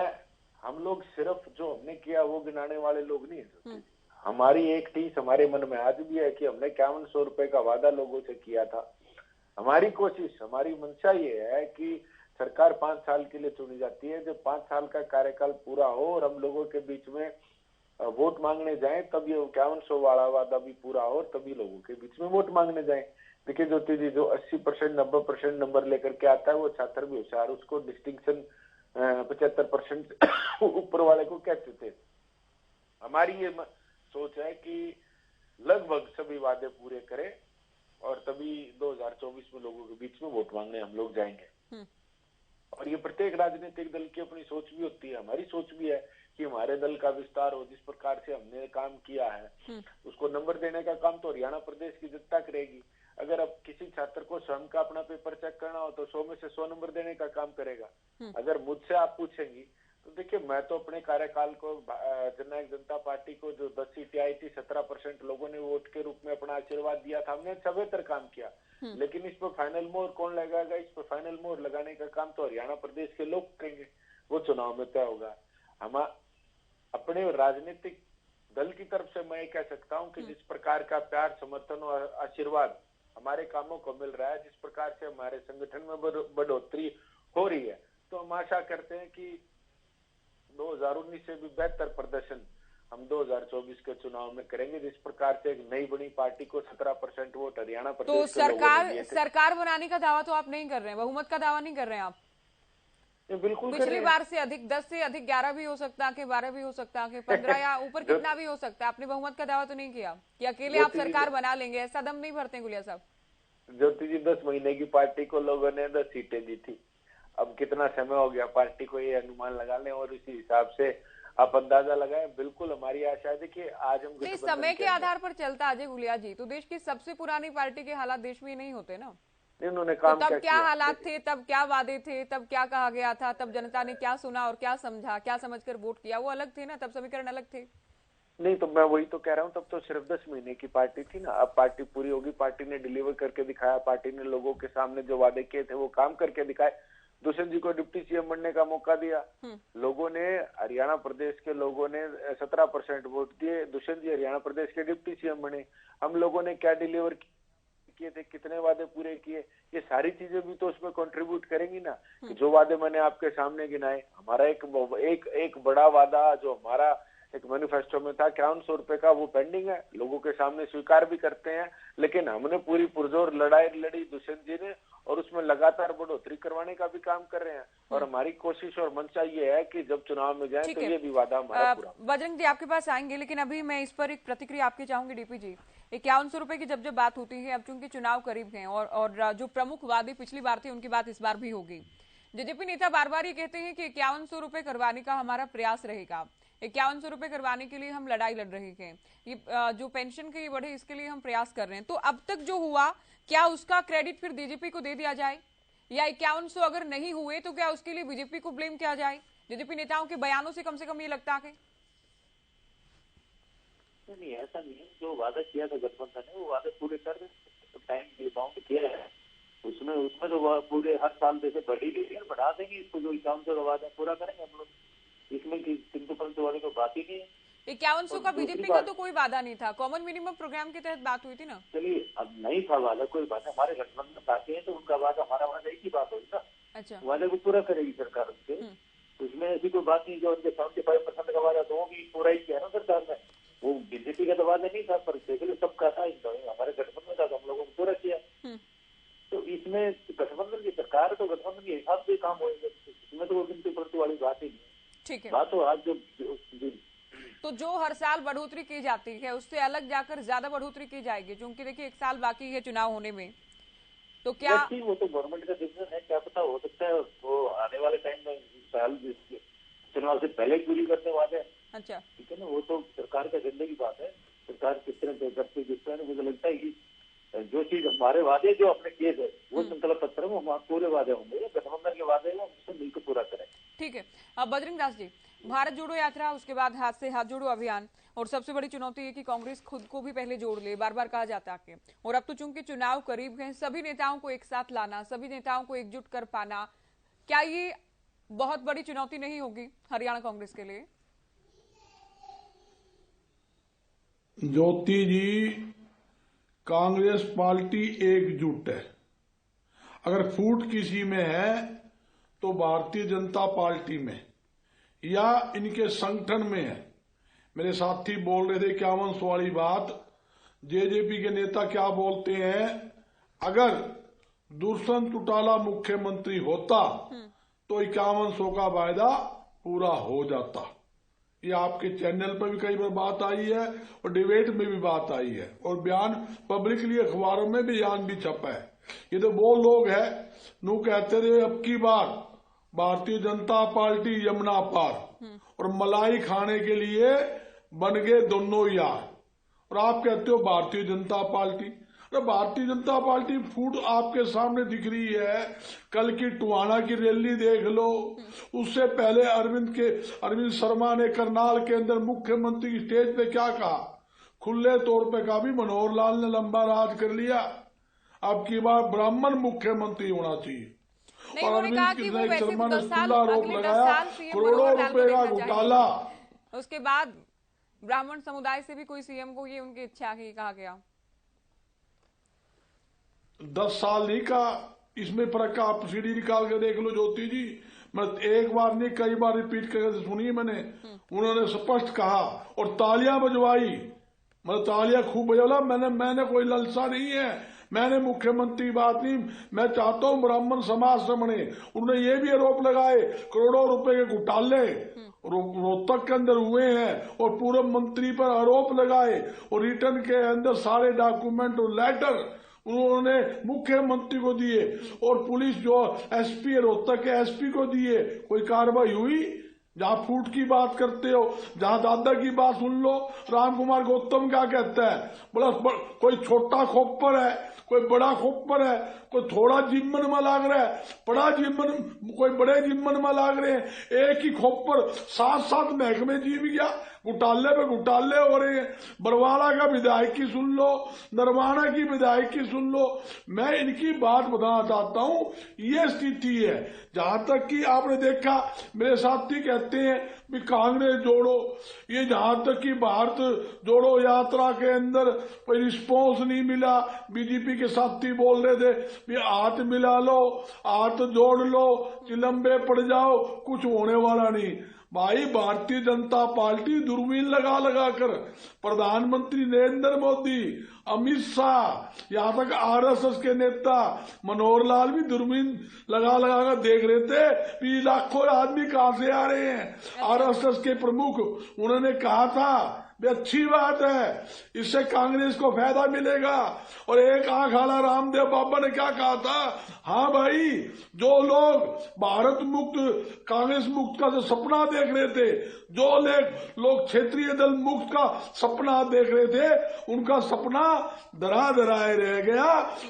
हम लोग सिर्फ जो हमने किया वो गिनाने वाले लोग नहीं है। हमारी एक टीस हमारे मन में आज भी है कि हमने 5100 रुपए का वादा लोगों से किया था। हमारी कोशिश, हमारी मंशा ये है कि सरकार 5 साल के लिए चुनी जाती है, जब 5 साल का कार्यकाल पूरा हो और हम लोगों के बीच में वोट मांगने जाएं, तब ये 5100 वाला वादा भी पूरा हो और तभी लोगों के बीच में वोट मांगने जाएं। देखिए ज्योति जी, जो 80% 90% नंबर लेकर के आता है वो छात्र भी होशियार, उसको डिस्टिंक्शन 75% ऊपर वाले को कहते थे। हमारी ये सोच है कि लगभग सभी वादे पूरे करें और तभी 2024 में लोगों के बीच में वोट मांगने हम लोग जाएंगे। और ये प्रत्येक राजनीतिक दल की अपनी सोच भी होती है, हमारी सोच भी है कि हमारे दल का विस्तार हो। जिस प्रकार से हमने काम किया है उसको नंबर देने का काम तो हरियाणा प्रदेश की जनता करेगी। अगर अब किसी छात्र को स्वयं का अपना पेपर चेक करना हो तो 100 में से 100 नंबर देने का काम करेगा। अगर मुझसे आप पूछेंगी तो देखिए, मैं तो अपने कार्यकाल को जननायक जनता पार्टी को जो 10 सीटें आई थी, 17% लोगों ने वोट के रूप में अपना आशीर्वाद दिया था। हमने अच्छा बेहतर काम किया, लेकिन इस पर फाइनल मोहर कौन लगाएगा? इस पर फाइनल मोहर लगाने का काम तो हरियाणा प्रदेश के लोग करेंगे, वो चुनाव में तय होगा। हम अपने राजनीतिक दल की तरफ से मैं कह सकता हूं कि जिस प्रकार का प्यार, समर्थन और आशीर्वाद हमारे कामों को मिल रहा है, जिस प्रकार से हमारे संगठन में बढ़ोतरी हो रही है, तो हम आशा करते हैं कि 2019 से भी बेहतर प्रदर्शन हम 2024 के चुनाव में करेंगे। जिस प्रकार से एक नई बनी पार्टी को 17% वोट हरियाणा प्रदेश तो के लोगों ने दिए थे। सरकार बनाने का दावा तो आप नहीं कर रहे हैं, बहुमत का दावा नहीं कर रहे हैं आप? बिल्कुल पिछली बार से अधिक 10 से अधिक 11 भी हो सकता है, 12 भी हो सकता है, 15 या ऊपर कितना भी हो सकता है। आपने बहुमत का दावा तो नहीं किया कि अकेले आप सरकार बना लेंगे, ऐसा दम नहीं भरते गुलिया साहब? ज्योति जी, 10 महीने की पार्टी को लोगों ने 10 सीटें दी थी। अब कितना समय हो गया पार्टी को, ये अनुमान लगा लें और इसी हिसाब से आप अंदाजा लगाएं। बिल्कुल हमारी आशा है। देखिए, आज हम नहीं, समय के आधार पर चलता अजय गुलिया जी, तो देश की सबसे पुरानी पार्टी के हालात देश में नहीं होते ना। इन्होंने काम तो तब क्या हालात थे, तब क्या वादे थे, तब क्या कहा गया था, तब जनता ने क्या सुना और क्या समझा, क्या समझकर वोट किया, वो अलग थे ना, तब समीकरण अलग थे। नहीं, तो मैं वही तो कह रहा हूँ, तब तो सिर्फ 10 महीने की पार्टी थी ना। अब पार्टी पूरी होगी, पार्टी ने डिलीवर करके दिखाया, पार्टी ने लोगों के सामने जो वादे किए थे वो काम करके दिखाए। दुष्यंत जी को डिप्टी सीएम बनने का मौका दिया, लोगों ने, हरियाणा प्रदेश के लोगों ने 17% वोट दिए, दुष्यंत जी हरियाणा प्रदेश के डिप्टी सीएम बने। हम लोगों ने क्या डिलीवर किए थे, कितने वादे पूरे किए, ये सारी चीजें भी तो उसमें कंट्रीब्यूट करेंगी ना। जो वादे मैंने आपके सामने गिनाए, हमारा एक बड़ा वादा जो हमारा एक मैनिफेस्टो में था 5100 रुपए का, वो पेंडिंग है, लोगों के सामने स्वीकार भी करते हैं, लेकिन हमने पूरी पुरजोर लड़ाई लड़ी दुष्यंत जी ने, और उसमें लगातार बढ़ोतरी करवाने का भी काम कर रहे हैं। और हमारी कोशिश और मंशा ये है कि जब चुनाव में जाए तो ये भी वादा हमारा पूरा। बजरंग जी आपके पास आएंगे, लेकिन अभी मैं इस पर एक प्रतिक्रिया आपकी चाहूंगी। डीपी जी, 5100 रुपए की जब बात होती है, अब चूंकि चुनाव करीब है और जो प्रमुख वादे पिछली बार थे उनकी बात इस बार भी होगी। जेजेपी नेता बार बार ये कहते हैं कि 5100 रुपए करवाने का हमारा प्रयास रहेगा, 5100 रुपए करवाने के लिए हम लड़ाई लड़ रहे हैं, ये जो पेंशन की बढ़े इसके लिए हम प्रयास कर रहे हैं। तो अब तक जो हुआ, क्या उसका क्रेडिट फिर बीजेपी को दे दिया जाए, या 5100 अगर नहीं हुए तो क्या उसके लिए बीजेपी को ब्लेम किया जाए? जेजेपी नेताओं के बयानों से कम ये लगता है। नहीं, ऐसा नहीं है। जो वादा किया था गठबंधन ने, वो वादे पूरे कर टाइम किया है। उसमें तो पूरे हर साल जैसे बढ़ी बढ़ा देंगे इसको, जो 5100 का वादा पूरा करेंगे हम लोग, इसमें किंतु परंतु वाले को बात ही नहीं है। 5100 का बीजेपी का तो कोई वादा नहीं था, कॉमन मिनिमम प्रोग्राम के तहत बात हुई थी ना। चलिए, अब नहीं था वादा, कोई बात है, हमारे गठबंधन पार्टी है तो उनका वादा हमारा वादा एक ही बात होगी ना। अच्छा, वादे को पूरा करेगी सरकार उसके, उसमें ऐसी कोई बात नहीं। जो उनके 75% का वादा दोगी पूरा ही किया ना सरकार ने, वो बीजेपी का तो वादा नहीं था, पर सबका था, हमारे गठबंधन का, हम लोगों को पूरा किया। तो इसमें गठबंधन की सरकार तो गठबंधन के हिसाब से काम होगा, इसमें तो वो किंतु परंतु वाली बात ही नहीं। ठीक है, बात तो आज तो जो हर साल बढ़ोतरी की जाती है उससे अलग जाकर ज्यादा बढ़ोतरी की जाएगी, क्योंकि देखिए 1 साल बाकी है चुनाव होने में, तो क्या वो तो गवर्नमेंट का डिसीजन है, क्या पता हो सकता है वो आने वाले टाइम में साल चुनाव से पहले पूरी करने वाले हैं। अच्छा, ठीक है ना, वो तो सरकार के एजेंडे की बात है, सरकार किस तरह करती है, जिस तरह मुझे लगता है कि हमारे वादे जो आपने किए थे वो संकल्प पत्र में हमारे पूरे वादे होंगे, गठबंधन के वादे हैं, उससे मिलकर पूरा करें। ठीक है। अब बजरंग दास जी, भारत जोड़ो यात्रा, उसके बाद हाथ से हाथ जोड़ो अभियान, और सबसे बड़ी चुनौती है कि कांग्रेस खुद को भी पहले जोड़ ले, बार बार कहा जाता है। और अब तो चूंकि चुनाव करीब हैं, सभी नेताओं को एक साथ लाना, सभी नेताओं को एकजुट कर पाना, क्या ये बहुत बड़ी चुनौती नहीं होगी हरियाणा कांग्रेस के लिए? ज्योति जी, कांग्रेस पार्टी एकजुट है। अगर फूट किसी में है तो भारतीय जनता पार्टी में या इनके संगठन में है। मेरे साथी बोल रहे थे 51 वाली बात, जेजेपी के नेता क्या बोलते हैं, अगर दुष्यंत चौटाला मुख्यमंत्री होता तो 5100 का वायदा पूरा हो जाता। ये आपके चैनल पर भी कई बार बात आई है और डिबेट में भी बात आई है, और बयान पब्लिकली अखबारों में भी बयान भी छपा है। ये तो वो लोग हैं नू कहते रहे अब की बार भारतीय जनता पार्टी यमुना पार, और मलाई खाने के लिए बन गए दोनों यार, और आप कहते हो भारतीय जनता पार्टी। भारतीय जनता पार्टी फूट आपके सामने दिख रही है। कल की टुहाना की रैली देख लो, उससे पहले अरविंद शर्मा ने करनाल के अंदर मुख्यमंत्री की स्टेज पे क्या कहा, खुले तौर पे कहा भी मनोहर लाल ने लंबा राज कर लिया, अब की बार ब्राह्मण मुख्यमंत्री होना चाहिए। और अरविंद शर्मा ने खुला आरोप लगाया करोड़ों रुपए का घोटाला। उसके बाद ब्राह्मण समुदाय से भी कोई सीएम को ये उनकी इच्छा ही कहा गया। 10 साल नहीं कहा, इसमें फर्क का आप सीडी निकाल के देख लो ज्योति जी। मैं एक बार नहीं कई बार रिपीट करके सुनी मैंने, उन्होंने स्पष्ट कहा और तालियां बजवाई, मतलब तालियां खूब बजवा। मैंने कोई ललसा नहीं है, मैंने मुख्यमंत्री बात नहीं, मैं चाहता हूं ब्राह्मण समाज से बने। उन्होंने ये भी आरोप लगाए करोड़ों रुपए के घोटाले रोहतक के अंदर हुए हैं, और पूर्व मंत्री पर आरोप लगाए, और रिटर्न के अंदर सारे डॉक्यूमेंट और लेटर उन्होंने मुख्यमंत्री को दिए, और पुलिस जो एसपी रोहतक के एसपी को दिए। कोई कार्रवाई हुई? जहां फूट की बात करते हो, जहां दादा की बात सुन लो। राम कुमार गौतम क्या कहता है, बोला कोई छोटा खोपर है, कोई बड़ा खोपर है, कोई थोड़ा जिम्मन में लाग रहा है, बड़ा जिम्मन, कोई बड़े जिम्मन में लाग रहे हैं। एक ही खोपर 7 महकमे जीव गया, घोटाले पे घोटाले हो रहे हैं। बरवाला का विधायक की सुन लो, नरवाना की विधायक की सुन लो। मैं इनकी बात बताना चाहता हूं, ये स्थिति है। जहां तक कि आपने देखा, मेरे साथी कहते हैं भी कांग्रेस जोड़ो, ये जहां तक कि भारत जोड़ो यात्रा के अंदर कोई रिस्पॉन्स नहीं मिला। बीजेपी के साथी बोल रहे थे भी हाथ मिला लो, हाथ जोड़ लो, चिलम्बे पड़ जाओ, कुछ होने वाला नहीं। भाई भारतीय जनता पार्टी दूरबीन लगा लगा कर प्रधानमंत्री नरेंद्र मोदी, अमित शाह, यहाँ तक आरएसएस के नेता मनोहर लाल भी दूरबीन लगा लगा कर देख रहे थे कि लाखों आदमी कहां से आ रहे हैं। आरएसएस के प्रमुख उन्होंने कहा था अच्छी बात है, इससे कांग्रेस को फायदा मिलेगा। और एक आंख वाला रामदेव बाबा ने क्या कहा था, हाँ भाई, जो लोग भारत मुक्त, कांग्रेस मुक्त का जो सपना देख रहे थे, जो लोग क्षेत्रीय दल मुक्त का सपना देख रहे थे, उनका सपना धरा धराए रह गया।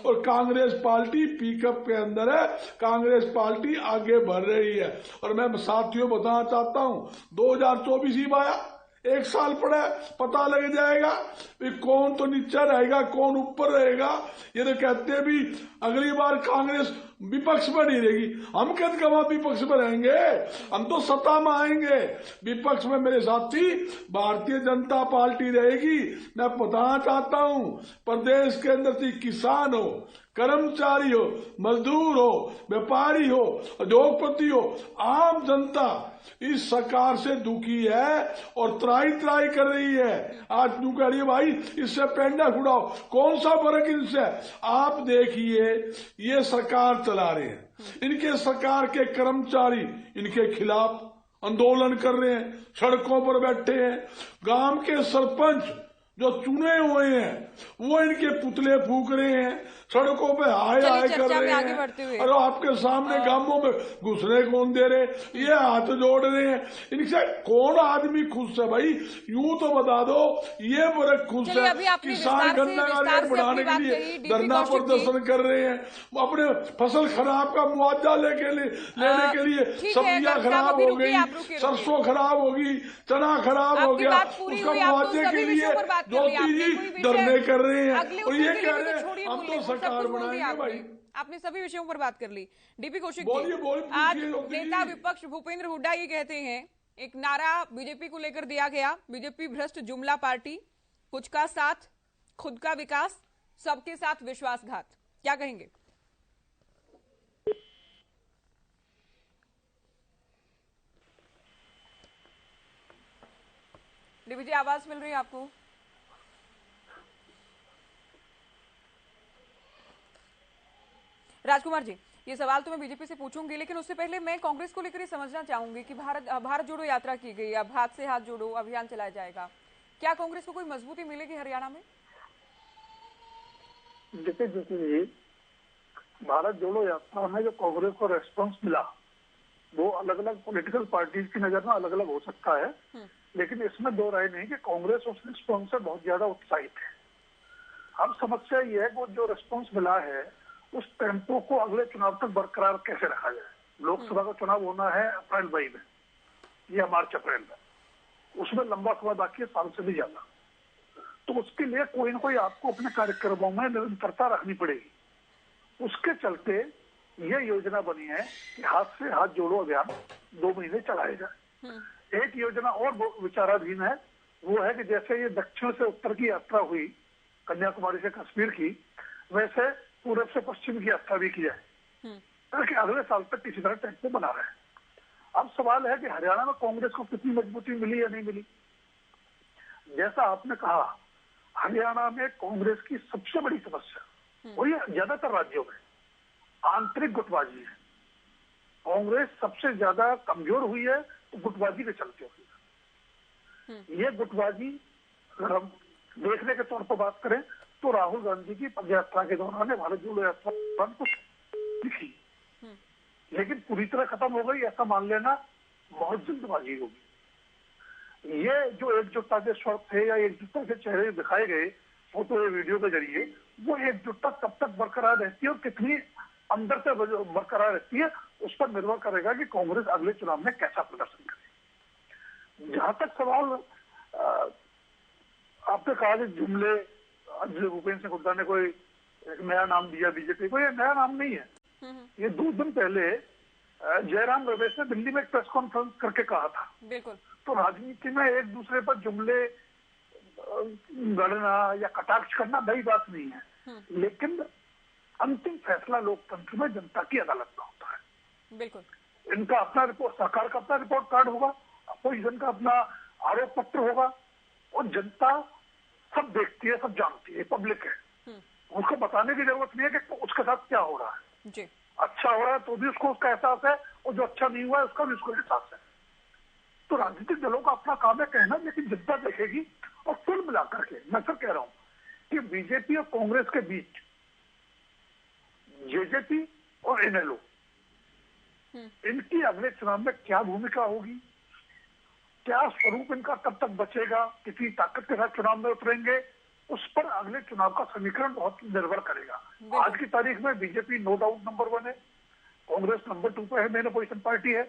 और कांग्रेस पार्टी पिकअप के अंदर है, कांग्रेस पार्टी आगे बढ़ रही है। और मैं साथियों बताना चाहता हूं, 2024 ही आया, 1 साल पड़ा, पता लग जाएगा भी कौन तो नीचे रहेगा, कौन ऊपर रहेगा। ये तो कहते हैं भी अगली बार कांग्रेस विपक्ष में नहीं रहेगी। हम कहते कब विपक्ष में रहेंगे, हम तो सत्ता में आएंगे। विपक्ष में मेरे साथी भारतीय जनता पार्टी रहेगी। मैं बताना चाहता हूं, प्रदेश के अंदर से किसान हो, कर्मचारी हो, मजदूर हो, व्यापारी हो, उद्योगपति हो, आम जनता इस सरकार से दुखी है और त्राई कर रही है। आज तू कह रही है भाई इससे पेंडा छुड़ाओ, कौन सा फर्क इनसे? आप देखिए, ये सरकार चला रहे हैं, इनके सरकार के कर्मचारी इनके खिलाफ आंदोलन कर रहे हैं, सड़कों पर बैठे हैं। गांव के सरपंच जो चुने हुए हैं वो इनके पुतले फूक रहे हैं, सड़कों पे हाय हाय कर रहे हैं, और आपके सामने गांवों में घुसने कौन दे रहे, ये हाथ जोड़ रहे हैं। इनसे कौन आदमी खुश है भाई? यूं तो बता दो, ये वर्ग खुश है? किसान गन्ना का रेट बढ़ाने के लिए धरना प्रदर्शन कर रहे हैं, अपने फसल खराब का मुआवजा लेने के लिए सब्जियां खराब हो गई, सरसों खराब होगी, चना खराब हो गया, उसका मुआवजे के लिए ज्योति जी धरने कर रहे हैं, और ये कह रहे हैं हम तो सरकार बनाएंगे। भाई आपने सभी विषयों पर बात कर ली। डीपी कौशिक जी, आज नेता विपक्ष भूपेंद्र हुड्डा ये कहते हैं, एक नारा बीजेपी को लेकर दिया गया, बीजेपी भ्रष्ट जुमला पार्टी, कुछ का साथ, खुद का विकास, सबके साथ विश्वासघात, क्या कहेंगे? डीबी जी, आवाज मिल रही है आपको? राजकुमार जी, ये सवाल तो मैं बीजेपी से पूछूंगी, लेकिन उससे पहले मैं कांग्रेस को लेकर ये समझना चाहूंगी कि भारत जोड़ो यात्रा की गई, अब हाथ से हाथ जोड़ो अभियान चलाया जाएगा, क्या कांग्रेस को कोई मजबूती मिलेगी हरियाणा में? देखिए ज्योति जी, भारत जोड़ो यात्रा में जो कांग्रेस को रेस्पॉन्स मिला वो अलग अलग पॉलिटिकल पार्टीज की नजर में अलग अलग हो सकता है, लेकिन इसमें दो राय नहीं कि कांग्रेस उस रिस्पॉन्स से बहुत ज्यादा उत्साहित है। अब समस्या ये है कि जो रिस्पॉन्स मिला है उस टेम्पो को अगले चुनाव तक बरकरार कैसे रखा जाए। लोकसभा का चुनाव होना है अप्रैल मई में या मार्च अप्रैल में, उसमें लंबा समय बाकी है, साल से भी ज्यादा। तो उसके लिए कोई ना कोई आपको अपने कार्यक्रमों में निरंतरता रखनी पड़ेगी। उसके चलते ये योजना बनी है कि हाथ से हाथ जोड़ो अभियान 2 महीने चलाया जाए। एक योजना और विचाराधीन है, वो है कि जैसे ये दक्षिण से उत्तर की यात्रा हुई, कन्याकुमारी से कश्मीर की, वैसे पूरब से पश्चिम की यात्रा भी की जाए, ताकि अगले साल तक किसी तरह टेम्पो बना रहे। अब सवाल है कि हरियाणा में कांग्रेस को कितनी मजबूती मिली या नहीं मिली। जैसा आपने कहा, हरियाणा में कांग्रेस की सबसे बड़ी समस्या, और ये ज्यादातर राज्यों में, आंतरिक गुटबाजी है। कांग्रेस सबसे ज्यादा कमजोर हुई है तो गुटबाजी के चलते हुई है। ये गुटबाजी अगर हम देखने के तौर पर बात करें तो राहुल गांधी की पदयात्रा के दौरान भारत जोड़ो यात्रा कुछ दिखी, लेकिन पूरी तरह खत्म हो गई ऐसा मान लेना बहुत जल्दबाजी होगी। ये जो एकजुटता के स्वर थे या एकजुटता के चेहरे दिखाए गए फोटो या वीडियो के जरिए, वो एकजुटता कब तक बरकरार रहती है और कितनी अंदर से बरकरार रहती है, उस पर निर्भर करेगा कि कांग्रेस अगले चुनाव में कैसा प्रदर्शन करे। जहां तक सवाल आपने कहा कि जुमले, भूपेंद्र सिंह हुड्डा ने कोई एक नया नाम दिया बीजेपी को, ये नया नाम नहीं है। ये 2 दिन पहले जयराम रमेश ने दिल्ली में एक प्रेस कॉन्फ्रेंस करके कहा था। बिल्कुल। तो राजनीति में एक दूसरे पर जुमले गढ़ना या कटाक्ष करना नई बात नहीं है, लेकिन अंतिम फैसला लोकतंत्र में जनता की अदालत में होता है। बिल्कुल। इनका अपना रिपोर्ट, सरकार का अपना रिपोर्ट कार्ड होगा, अपोजिशन का अपना आरोप पत्र होगा, और जनता सब देखती है, सब जानती है, पब्लिक है। उसको बताने की जरूरत नहीं है कि उसके साथ क्या हो रहा है। जी। अच्छा हो रहा है तो भी उसको उसका एहसास है, और जो अच्छा नहीं हुआ है उसका भी उसको एहसास है। तो राजनीतिक दलों का अपना काम है कहना, लेकिन जनता देखेगी। और कुल मिलाकर के मैं फिर कह रहा हूं कि बीजेपी और कांग्रेस के बीच जेजेपी और एनएलओ, इनकी अगले चुनाव में क्या भूमिका होगी, क्या स्वरूप इनका कब तक बचेगा, कितनी ताकत के साथ चुनाव में उतरेंगे, उस पर अगले चुनाव का समीकरण बहुत निर्भर करेगा। आज की तारीख में बीजेपी नो डाउट नंबर 1 है, कांग्रेस नंबर 2 पे है, मेन अपोजिशन पार्टी है।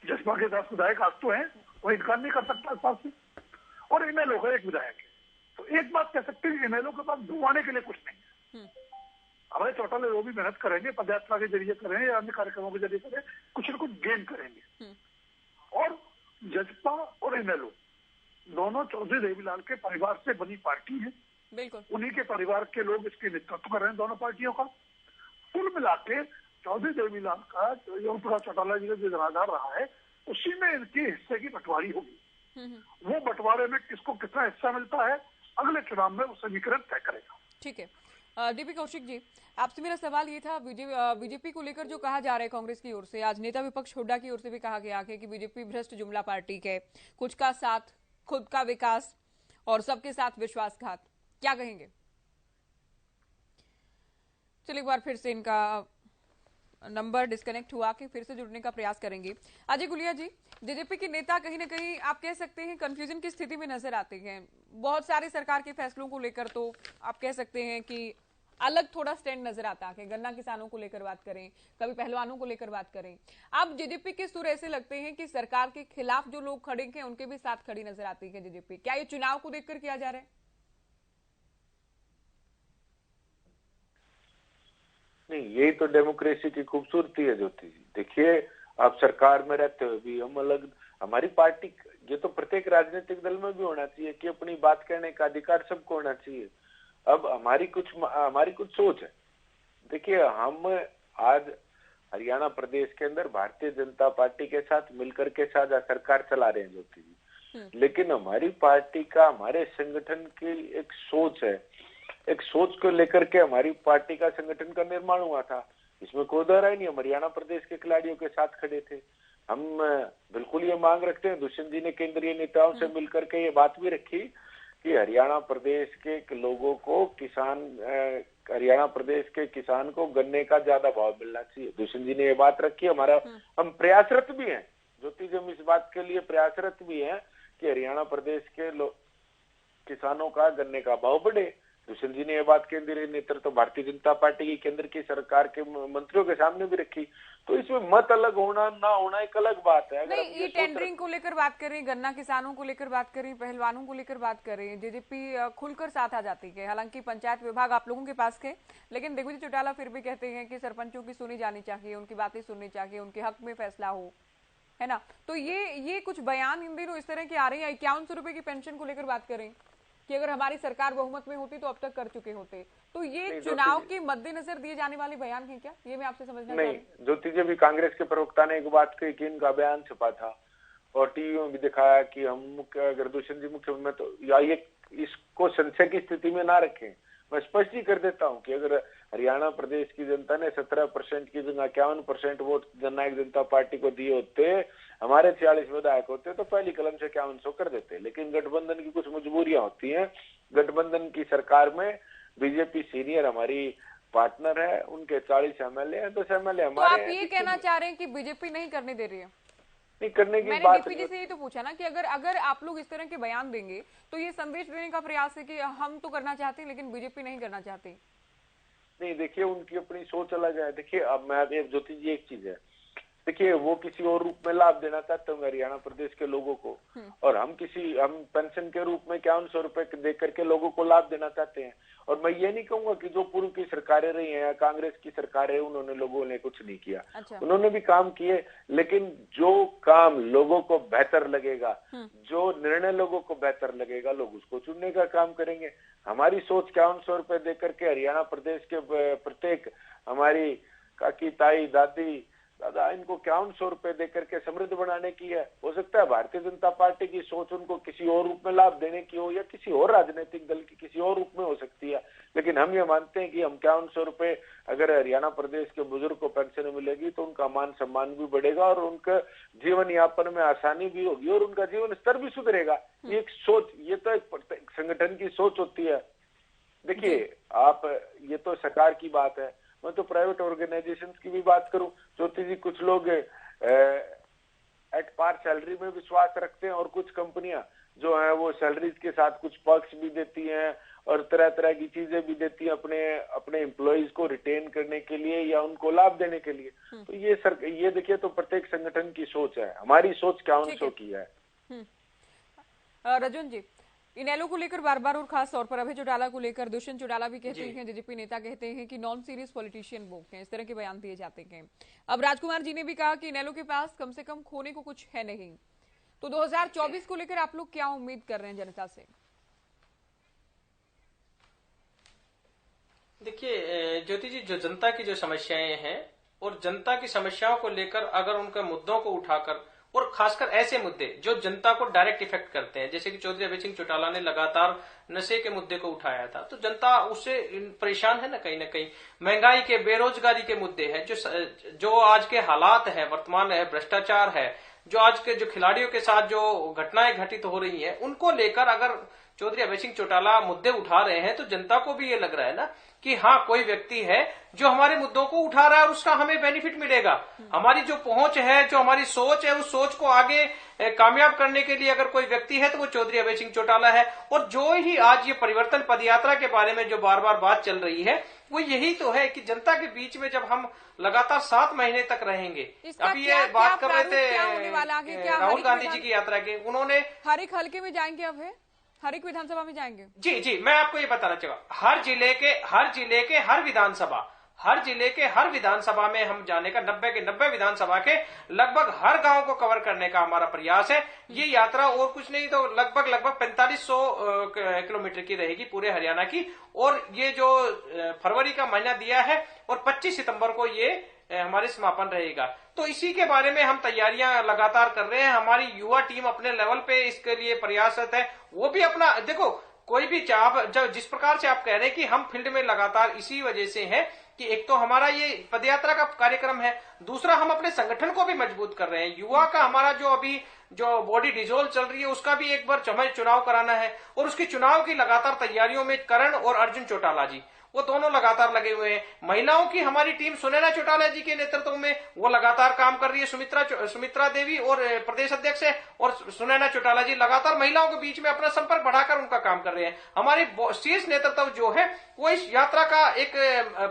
जसपा के 10 विधायक आज तो हैं, वो इनकार नहीं कर सकता इस बात से, और एमएलओ का 1 विधायक है। तो एक बात कह सकते हैं, एमएलओ के पास डुबाने के लिए कुछ नहीं है। हमारे चौटाले वो भी मेहनत करेंगे, पदयात्रा के जरिए करें या अन्य कार्यक्रमों के जरिए करें, कुछ न कुछ गेन करेंगे। और जसपा और एमएलओ दोनों चौधरी देवीलाल के परिवार से बनी पार्टी है। बिल्कुल। उन्हीं के परिवार के लोग इसके नेतृत्व कर रहे हैं दोनों पार्टियों का। कुल मिला के चौधरी देवीलाल का जो पूरा चौटाला जी का जो जनाधार रहा है, उसी में इनके हिस्से की बंटवारी होगी। वो बंटवारे में किसको कितना हिस्सा मिलता है, अगले चुनाव में वो समीकरण तय करेगा। ठीक है। डीपी कौशिक जी, आपसे मेरा सवाल ये था, बीजेपी को लेकर जो कहा जा रहा है कांग्रेस की ओर से, आज नेता विपक्ष हुड्डा की ओर से भी कहा गया कि बीजेपी भ्रष्ट जुमला पार्टी है, कुछ का साथ, खुद का विकास, और सबके साथ विश्वासघात, क्या कहेंगे? चलिए एक बार फिर से इनका नंबर डिस्कनेक्ट हुआ कि फिर से जुड़ने का प्रयास करेंगे। अजय गुलिया जी, जेजेपी के नेता कहीं ना कहीं आप कह सकते हैं कंफ्यूजन की स्थिति में नजर आते हैं। बहुत सारे सरकार के फैसलों को लेकर तो आप कह सकते हैं कि अलग थोड़ा स्टैंड नजर आता है। गन्ना किसानों को लेकर बात करें, कभी पहलवानों को लेकर बात करें। अब जेजेपी के सुर ऐसे लगते हैं कि सरकार के खिलाफ जो लोग खड़े हैं उनके भी साथ खड़ी नजर आती है जेजेपी। क्या ये चुनाव को देखकर किया जा रहा है? नहीं, यही तो डेमोक्रेसी की खूबसूरती है ज्योति जी। देखिए, आप सरकार में रहते हुए भी हम अलग, हमारी पार्टी, ये तो प्रत्येक राजनीतिक दल में भी होना चाहिए कि अपनी बात कहने का अधिकार सबको होना चाहिए। अब हमारी कुछ सोच है। देखिए, हम आज हरियाणा प्रदेश के अंदर भारतीय जनता पार्टी के साथ मिलकर के साझा सरकार चला रहे हैं ज्योति जी, लेकिन हमारी पार्टी का, हमारे संगठन की एक सोच है। एक सोच को लेकर के हमारी पार्टी का संगठन का निर्माण हुआ था, इसमें कोई दो राय नहीं। हम हरियाणा प्रदेश के खिलाड़ियों के साथ खड़े थे। हम बिल्कुल ये मांग रखते हैं, दुष्यंत जी ने केंद्रीय नेताओं से मिलकर के ये बात भी रखी कि हरियाणा प्रदेश के लोगों को, हरियाणा प्रदेश के किसान को गन्ने का ज्यादा भाव मिलना चाहिए। दुष्यंत जी ने ये बात रखी। हम प्रयासरत भी हैं ज्योति जी, हम इस बात के लिए प्रयासरत भी हैं कि हरियाणा प्रदेश के किसानों का गन्ने का भाव बढ़े। दुष्यंत जी ने यह बात केंद्रीय नेतृत्व भारतीय जनता पार्टी की, केंद्र की सरकार के मंत्रियों के सामने भी रखी। तो इसमें मत अलग होना ना होना एक अलग बात है। अगर नहीं, ये टेंडरिंग को लेकर बात करें, गन्ना किसानों को लेकर बात करें, पहलवानों को लेकर बात करें, जेजेपी खुलकर साथ आ जाती है। हालांकि पंचायत विभाग आप लोगों के पास है, लेकिन दिग्विजय चौटाला फिर भी कहते हैं कि सरपंचों की सुनी जानी चाहिए, उनकी बातें सुननी चाहिए, उनके हक में फैसला हो, है ना। तो ये कुछ बयान इन दिनों इस तरह के आ रहे हैं। 5100 रुपए की पेंशन को लेकर बात करें कि अगर हमारी सरकार बहुमत में होती तो अब तक कर चुके होते। तो ये चुनाव के मद्देनजर दिए जाने वाले बयान हैं क्या? ये मैं आपसे समझना चाह रही हूं। नहीं ज्योति जी, भी कांग्रेस के प्रवक्ता ने एक बात कही कि इनका बयान छपा था और टीवी में भी दिखाया कि हम अगर दुष्यंत जी मुख्य में तो या ये इसको संशय की स्थिति में ना रखें। मैं स्पष्ट ही कर देता हूं कि अगर हरियाणा प्रदेश की जनता ने 17% की जगह 51% वोट जननायक जनता पार्टी को दिए होते, हमारे 46 विधायक होते, तो पहली कलम से 5100 कर देते। लेकिन गठबंधन की कुछ मजबूरियां होती हैं। गठबंधन की सरकार में बीजेपी सीनियर हमारी पार्टनर है, उनके 40 एमएलए हैं, तो एमएलए हमारे। तो आप ये कहना चाह रहे हैं कि बीजेपी नहीं करने दे रही है? नहीं करने की मैंने बात डीपी जी से ये तो पूछा ना कि अगर आप लोग इस तरह के बयान देंगे तो ये संदेश देने का प्रयास है कि हम तो करना चाहते हैं लेकिन बीजेपी नहीं करना चाहती। नहीं, देखिए, उनकी अपनी सोच अलग है। देखिए, अब मैं ज्योति जी एक चीज है, देखिए, वो किसी और रूप में लाभ देना चाहते हैं हरियाणा प्रदेश के लोगों को, और हम पेंशन के रूप में 5100 रुपए दे करके लोगों को लाभ देना चाहते हैं। और मैं ये नहीं कहूंगा कि जो पूर्व की सरकारें रही हैं या कांग्रेस की सरकारें, उन्होंने लोगों ने कुछ नहीं किया। अच्छा। उन्होंने भी काम किए, लेकिन जो काम लोगों को बेहतर लगेगा, जो निर्णय लोगों को बेहतर लगेगा, लोग उसको चुनने का काम करेंगे। हमारी सोच 5100 रुपए दे करके हरियाणा प्रदेश के प्रत्येक हमारी काकी, ताई, दादी, दादा, इनको 5100 रुपए देकर के समृद्ध बनाने की है। हो सकता है भारतीय जनता पार्टी की सोच उनको किसी और रूप में लाभ देने की हो, या किसी और राजनीतिक दल की किसी और रूप में हो सकती है। लेकिन हम ये मानते हैं कि हम 5100 रुपए अगर हरियाणा प्रदेश के बुजुर्ग को पेंशन मिलेगी तो उनका मान सम्मान भी बढ़ेगा और उनका जीवन यापन में आसानी भी होगी और उनका जीवन स्तर भी सुधरेगा। ये एक सोच, ये तो एक संगठन की सोच होती है। देखिए, ये तो सरकार की बात है, मैं तो प्राइवेट ऑर्गेनाइजेशंस की भी बात करूं ज्योति जी, कुछ लोग एट पार सैलरी में विश्वास रखते हैं और कुछ कंपनियां जो हैं वो सैलरीज के साथ कुछ पक्ष भी देती हैं और तरह तरह की चीजें भी देती हैं अपने एम्प्लॉइज को रिटेन करने के लिए या उनको लाभ देने के लिए। तो ये देखिए, तो प्रत्येक संगठन की सोच है। हमारी सोच 5100 की है। रजन जी, इनेलो को लेकर बार बार और खास तौर पर अभय चौटाला को लेकर दुष्यंत चौटाला भी कहते हैं, जेजेपी नेता कहते हैं कि नॉन सीरियस पॉलिटिशियन वो हैं, इस तरह के बयान दिए जाते हैं। अब राजकुमार जी ने भी कहा कि इनेलो के पास कम से कम खोने को कुछ है नहीं। तो 2024 को लेकर आप लोग क्या उम्मीद कर रहे हैं जनता से? देखिए ज्योति जी, जो जनता की जो समस्याएं हैं और जनता की समस्याओं को लेकर अगर उनके मुद्दों को उठाकर, और खासकर ऐसे मुद्दे जो जनता को डायरेक्ट इफेक्ट करते हैं, जैसे कि चौधरी अभय सिंह चौटाला ने लगातार नशे के मुद्दे को उठाया था, तो जनता उससे परेशान है ना कहीं। महंगाई के, बेरोजगारी के मुद्दे हैं, जो आज के हालात है, वर्तमान है, भ्रष्टाचार है, जो आज के जो खिलाड़ियों के साथ जो घटनाएं घटित हो रही हैं, उनको लेकर अगर चौधरी अभय सिंह चौटाला मुद्दे उठा रहे हैं तो जनता को भी ये लग रहा है ना कि हाँ, कोई व्यक्ति है जो हमारे मुद्दों को उठा रहा है और उसका हमें बेनिफिट मिलेगा। हमारी जो पहुंच है, जो हमारी सोच है, उस सोच को आगे कामयाब करने के लिए अगर कोई व्यक्ति है तो वो चौधरी अभय सिंह चौटाला है। और जो ही आज ये परिवर्तन पदयात्रा के बारे में जो बार बार बात चल रही है, वो यही तो है कि जनता के बीच में जब हम लगातार 7 महीने तक रहेंगे। अभी ये बात कर रहे थे राहुल गांधी जी की यात्रा के, उन्होंने हर एक हल्के में जाएंगे, अब है हर एक विधानसभा में जाएंगे। जी, मैं आपको ये बताना चाहूंगा, हर जिले के हर विधानसभा में हम जाने का 90 के 90 विधानसभा के लगभग हर गांव को कवर करने का हमारा प्रयास है। ये यात्रा और कुछ नहीं तो लगभग 4500 किलोमीटर की रहेगी पूरे हरियाणा की। और ये जो फरवरी का महीना दिया है और 25 सितंबर को ये हमारे समापन रहेगा। तो इसी के बारे में हम तैयारियां लगातार कर रहे हैं। हमारी युवा टीम अपने लेवल पे इसके लिए प्रयासरत है। वो भी अपना देखो, कोई भी जब जिस प्रकार से आप कह रहे हैं कि हम फील्ड में लगातार इसी वजह से हैं कि एक तो हमारा ये पदयात्रा का कार्यक्रम है, दूसरा हम अपने संगठन को भी मजबूत कर रहे हैं। युवा का हमारा जो अभी जो बॉडी डिसॉल्व चल रही है उसका भी एक बार हमें चुनाव कराना है और उसकी चुनाव की लगातार तैयारियों में करण और अर्जुन चौटाला जी वो दोनों लगातार लगे हुए हैं। महिलाओं की हमारी टीम सुनैना चौटाला जी के नेतृत्व में वो लगातार काम कर रही है। सुमित्रा देवी और प्रदेश अध्यक्ष है और सुनैना चौटाला जी लगातार महिलाओं के बीच में अपना संपर्क बढ़ाकर उनका काम कर रहे हैं। हमारी शीर्ष नेतृत्व जो है वो इस यात्रा का एक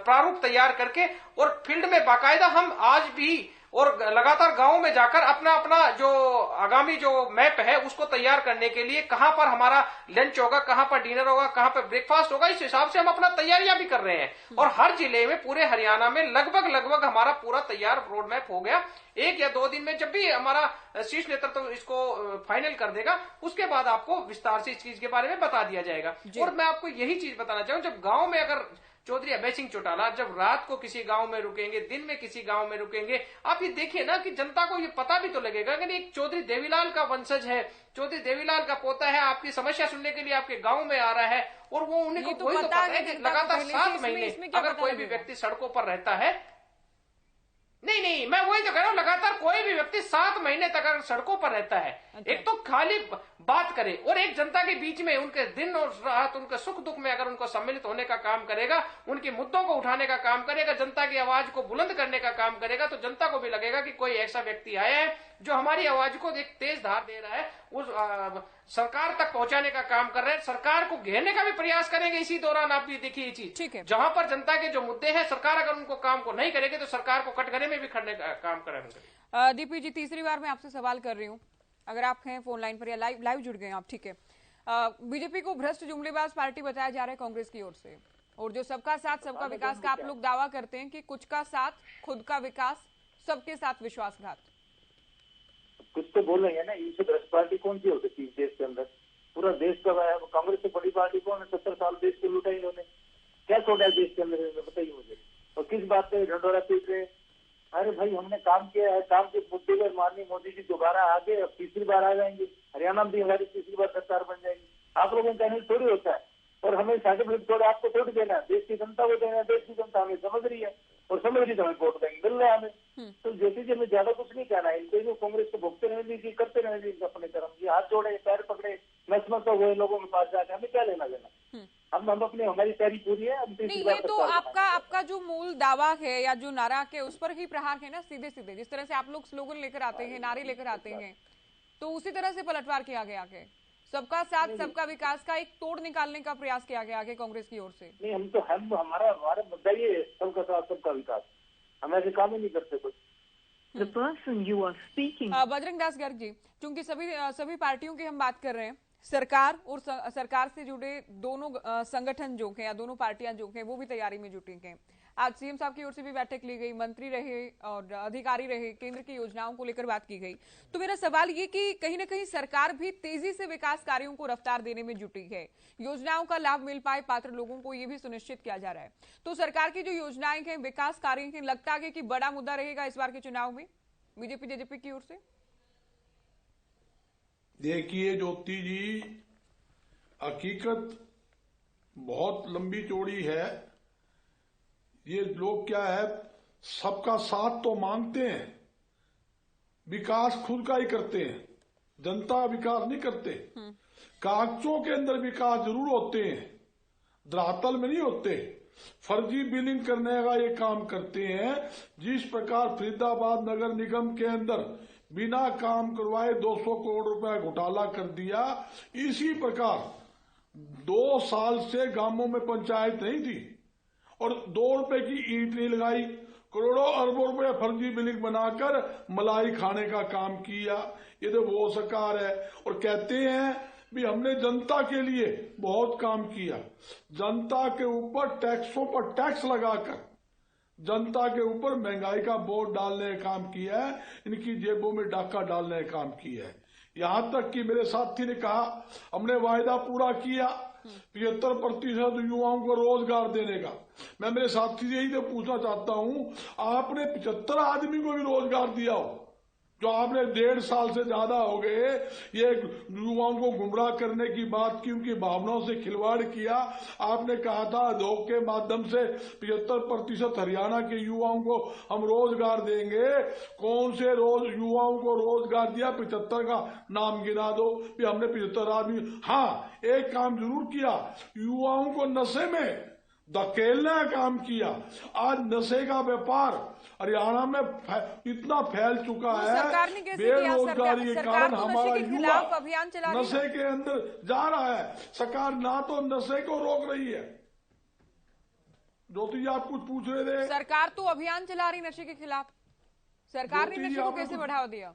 प्रारूप तैयार करके और फील्ड में बाकायदा हम आज भी और लगातार गांवों में जाकर अपना जो आगामी जो मैप है उसको तैयार करने के लिए कहां पर हमारा लंच होगा, कहां पर डिनर होगा, कहां पर ब्रेकफास्ट होगा, इस हिसाब से हम अपना तैयारियां भी कर रहे हैं। और हर जिले में पूरे हरियाणा में लगभग हमारा पूरा तैयार रोड मैप हो गया। 1 या 2 दिन में जब भी हमारा शीर्ष नेतृत्व इसको फाइनल कर देगा उसके बाद आपको विस्तार से इस चीज के बारे में बता दिया जाएगा। और मैं आपको यही चीज बताना चाहूँ, जब गाँव में अगर चौधरी अभय सिंह चौटाला जब रात को किसी गांव में रुकेंगे, दिन में किसी गांव में रुकेंगे, आप ये देखिए ना कि जनता को ये पता भी तो लगेगा कि एक चौधरी देवीलाल का वंशज है, चौधरी देवीलाल का पोता है, आपकी समस्या सुनने के लिए आपके गांव में आ रहा है। और वो उन्हें को वही तो पता है कि लगातार 7 महीने अगर कोई भी व्यक्ति सड़कों पर रहता है, नहीं, मैं वही तो कह रहा हूँ, लगातार कोई भी व्यक्ति 7 महीने तक अगर सड़कों पर रहता है, एक तो खाली बात करे और एक जनता के बीच में उनके दिन और रात उनके सुख दुख में अगर उनको सम्मिलित होने का काम करेगा, उनके मुद्दों को उठाने का काम करेगा, जनता की आवाज को बुलंद करने का काम करेगा, तो जनता को भी लगेगा कि कोई ऐसा व्यक्ति आया है जो हमारी आवाज को एक तेज धार दे रहा है, उस सरकार तक पहुंचाने का काम कर रहे हैं। सरकार को घेरने का भी प्रयास करेंगे इसी दौरान। आप भी देखिए ये चीज, ठीक है, जहां पर जनता के जो मुद्दे हैं सरकार अगर उनको काम को नहीं करेगी तो सरकार को कटघरे में भी खड़ने का काम करेंगे। दीपी जी, तीसरी बार मैं आपसे सवाल कर रही हूँ, अगर आप हैं फोन लाइन पर या लाइव जुड़ गए हैं आप, ठीक है। बीजेपी को भ्रष्ट जुमलेबाज पार्टी बताया जा रहा है कांग्रेस की ओर से, और जो सबका साथ सबका विकास का आप लोग दावा करते हैं कि कुछ का साथ खुद का विकास, सबके साथ विश्वासघात। कुछ तो बोल रहे हैं ना, इनसे भ्रष्ट पार्टी कौन सी हो सकती है देश के अंदर? पूरा देश का कांग्रेस से बड़ी पार्टी कौन है? 70 साल देश को लूटा इन्होंने, क्या छोड़ा है देश के अंदर बताइए मुझे। और किस बात पे ढंढोरा पीट रहे? अरे भाई, हमने काम किया है, काम के मुद्दे पर माननीय मोदी जी दोबारा आगे अब तीसरी बार आ जाएंगे, हरियाणा में भी हमारी तीसरी बार सरकार बन जाएगी। आप लोगों का कहने थोड़ी होता है, और हमें सर्टिफिकेट थोड़ा आपको थोड़ी देना है, देश की जनता को देना है। देश की जनता हमें समझ रही है और समझ रही तो हमें वोट देंगे, मिल रहा है हमें। तो ज्योति जी, हमें ज्यादा कुछ नहीं कहना है, इनको कांग्रेस को भुगते रहने दीजिए, करते रहने दीजिए अपने कर्म। ये हाथ जोड़े, पैर पकड़े, नचमचा हुए लोगों के पास जाके हमें क्या लेना देना? हम अपने, हमारी तैयारी पूरी है। नहीं, ये तो आपका जो मूल दावा है या जो नारा के उस पर ही प्रहार है ना, सीधे सीधे जिस तरह से आप लोग स्लोगन लेकर आते हैं, नारे लेकर आते हैं, तो उसी तरह से पलटवार किया गया है। सबका साथ सबका विकास का एक तोड़ निकालने का प्रयास किया गया आगे कांग्रेस की ओर से। नहीं, हमारा मुद्दा ये है, सबका साथ सबका विकास। हम ऐसे काम ही नहीं करते कुछ। The person you are speaking. Bajrang दास गर्ग जी, चूंकि सभी पार्टियों की हम बात कर रहे हैं, सरकार और सरकार से जुड़े दोनों संगठन जो हैं या दोनों पार्टियां जो हैं वो भी तैयारी में जुटी हैं। आज सीएम साहब की ओर से भी बैठक ली गई, मंत्री रहे और अधिकारी रहे, केंद्र की योजनाओं को लेकर बात की गई। तो मेरा सवाल ये कि कहीं ना कहीं सरकार भी तेजी से विकास कार्यों को रफ्तार देने में जुटी है, योजनाओं का लाभ मिल पाए पात्र लोगों को, ये भी सुनिश्चित किया जा रहा है। तो सरकार की जो योजनाएं हैं, विकास कार्य हैं, लगता है कि बड़ा मुद्दा रहेगा इस बार के चुनाव में बीजेपी जेजेपी की ओर से? देखिए ज्योति जी, हकीकत बहुत लंबी चौड़ी है। ये लोग क्या है, सबका साथ तो मांगते हैं, विकास खुद का ही करते हैं, जनता विकास नहीं करते। कागजों के अंदर विकास जरूर होते हैं, धरातल में नहीं होते। फर्जी बिलिंग करने का ये काम करते हैं। जिस प्रकार फरीदाबाद नगर निगम के अंदर बिना काम करवाए 200 करोड़ रुपया घोटाला कर दिया, इसी प्रकार 2 साल से गांवों में पंचायत नहीं थी और 2 रुपए की ईंट नहीं लगाई, करोड़ों अरबों रुपए फर्जी बिलिंग बनाकर मलाई खाने का काम किया। ये तो वो सरकार है। और कहते हैं भी हमने जनता के लिए बहुत काम किया। जनता के ऊपर टैक्सों पर टैक्स लगाकर जनता के ऊपर महंगाई का बोझ डालने का काम किया है, इनकी जेबों में डाका डालने का काम किया है। यहां तक कि मेरे साथी ने कहा हमने वायदा पूरा किया 75% युवाओं को रोजगार देने का। मैं मेरे साथी से यही तो पूछना चाहता हूं, आपने 75 आदमी को भी रोजगार दिया हो, जो आपने 1.5 साल से ज्यादा हो गए ये युवाओं को गुमराह करने की बात की, उनकी भावनाओं से खिलवाड़ किया। आपने कहा था आयोग के माध्यम से 75% हरियाणा के युवाओं को हम रोजगार देंगे। कौन से युवाओं को रोजगार दिया? 75 का नाम गिना दो कि हमने 75 आदमी। हाँ, एक काम जरूर किया, युवाओं को नशे में धकेलने का काम किया। आज नशे का व्यापार हरियाणा में इतना फैल चुका है, बेरोजगारी के कारण हमारा युवा अभियान चला नशे के अंदर जा रहा है। सरकार ना तो नशे को रोक रही है। ज्योति जी आप कुछ पूछ रहे थे? सरकार तो अभियान चला रही नशे के खिलाफ। सरकार ने नशे को कैसे बढ़ावा दिया?